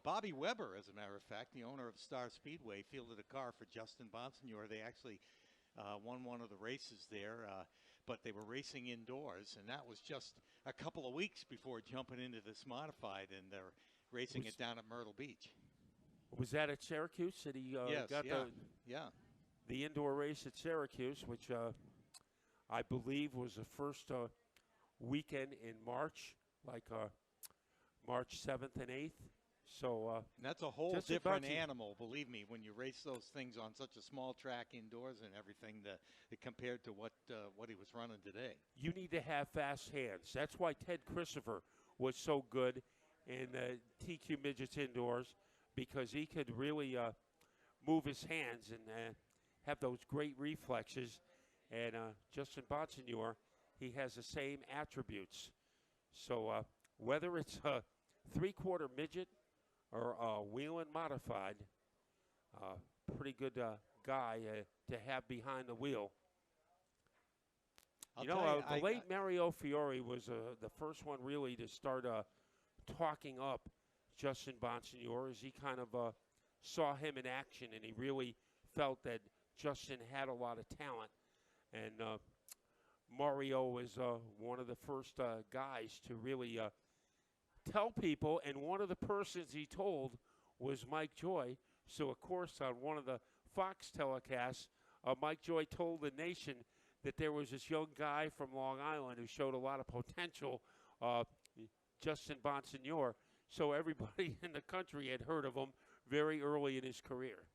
Bobby Weber, as a matter of fact, the owner of Star Speedway, fielded a car for Justin Bonsignore. They actually won one of the races there, but they were racing indoors, and that was just a couple of weeks before jumping into this modified, and they're racing it down at Myrtle Beach. Was that at Syracuse that he Yes, got the indoor race at Syracuse, which I believe was the first weekend in March, like March 7th and 8th. So and that's a whole different animal, believe me, when you race those things on such a small track indoors and everything compared to what he was running today. You need to have fast hands. That's why Ted Christopher was so good in the TQ Midgets indoors, because he could really move his hands and have those great reflexes. And Justin Bonsignore, he has the same attributes. So whether it's a three-quarter midget or a Whelen modified, pretty good guy to have behind the wheel. The late Mario Fiore was the first one really to start talking up Justin Bonsignore, as he kind of saw him in action, and he really felt that Justin had a lot of talent. And Mario was one of the first guys to really tell people, and one of the persons he told was Mike Joy. So, of course, on one of the Fox telecasts, Mike Joy told the nation that there was this young guy from Long Island who showed a lot of potential, Justin Bonsignore. So everybody in the country had heard of him very early in his career.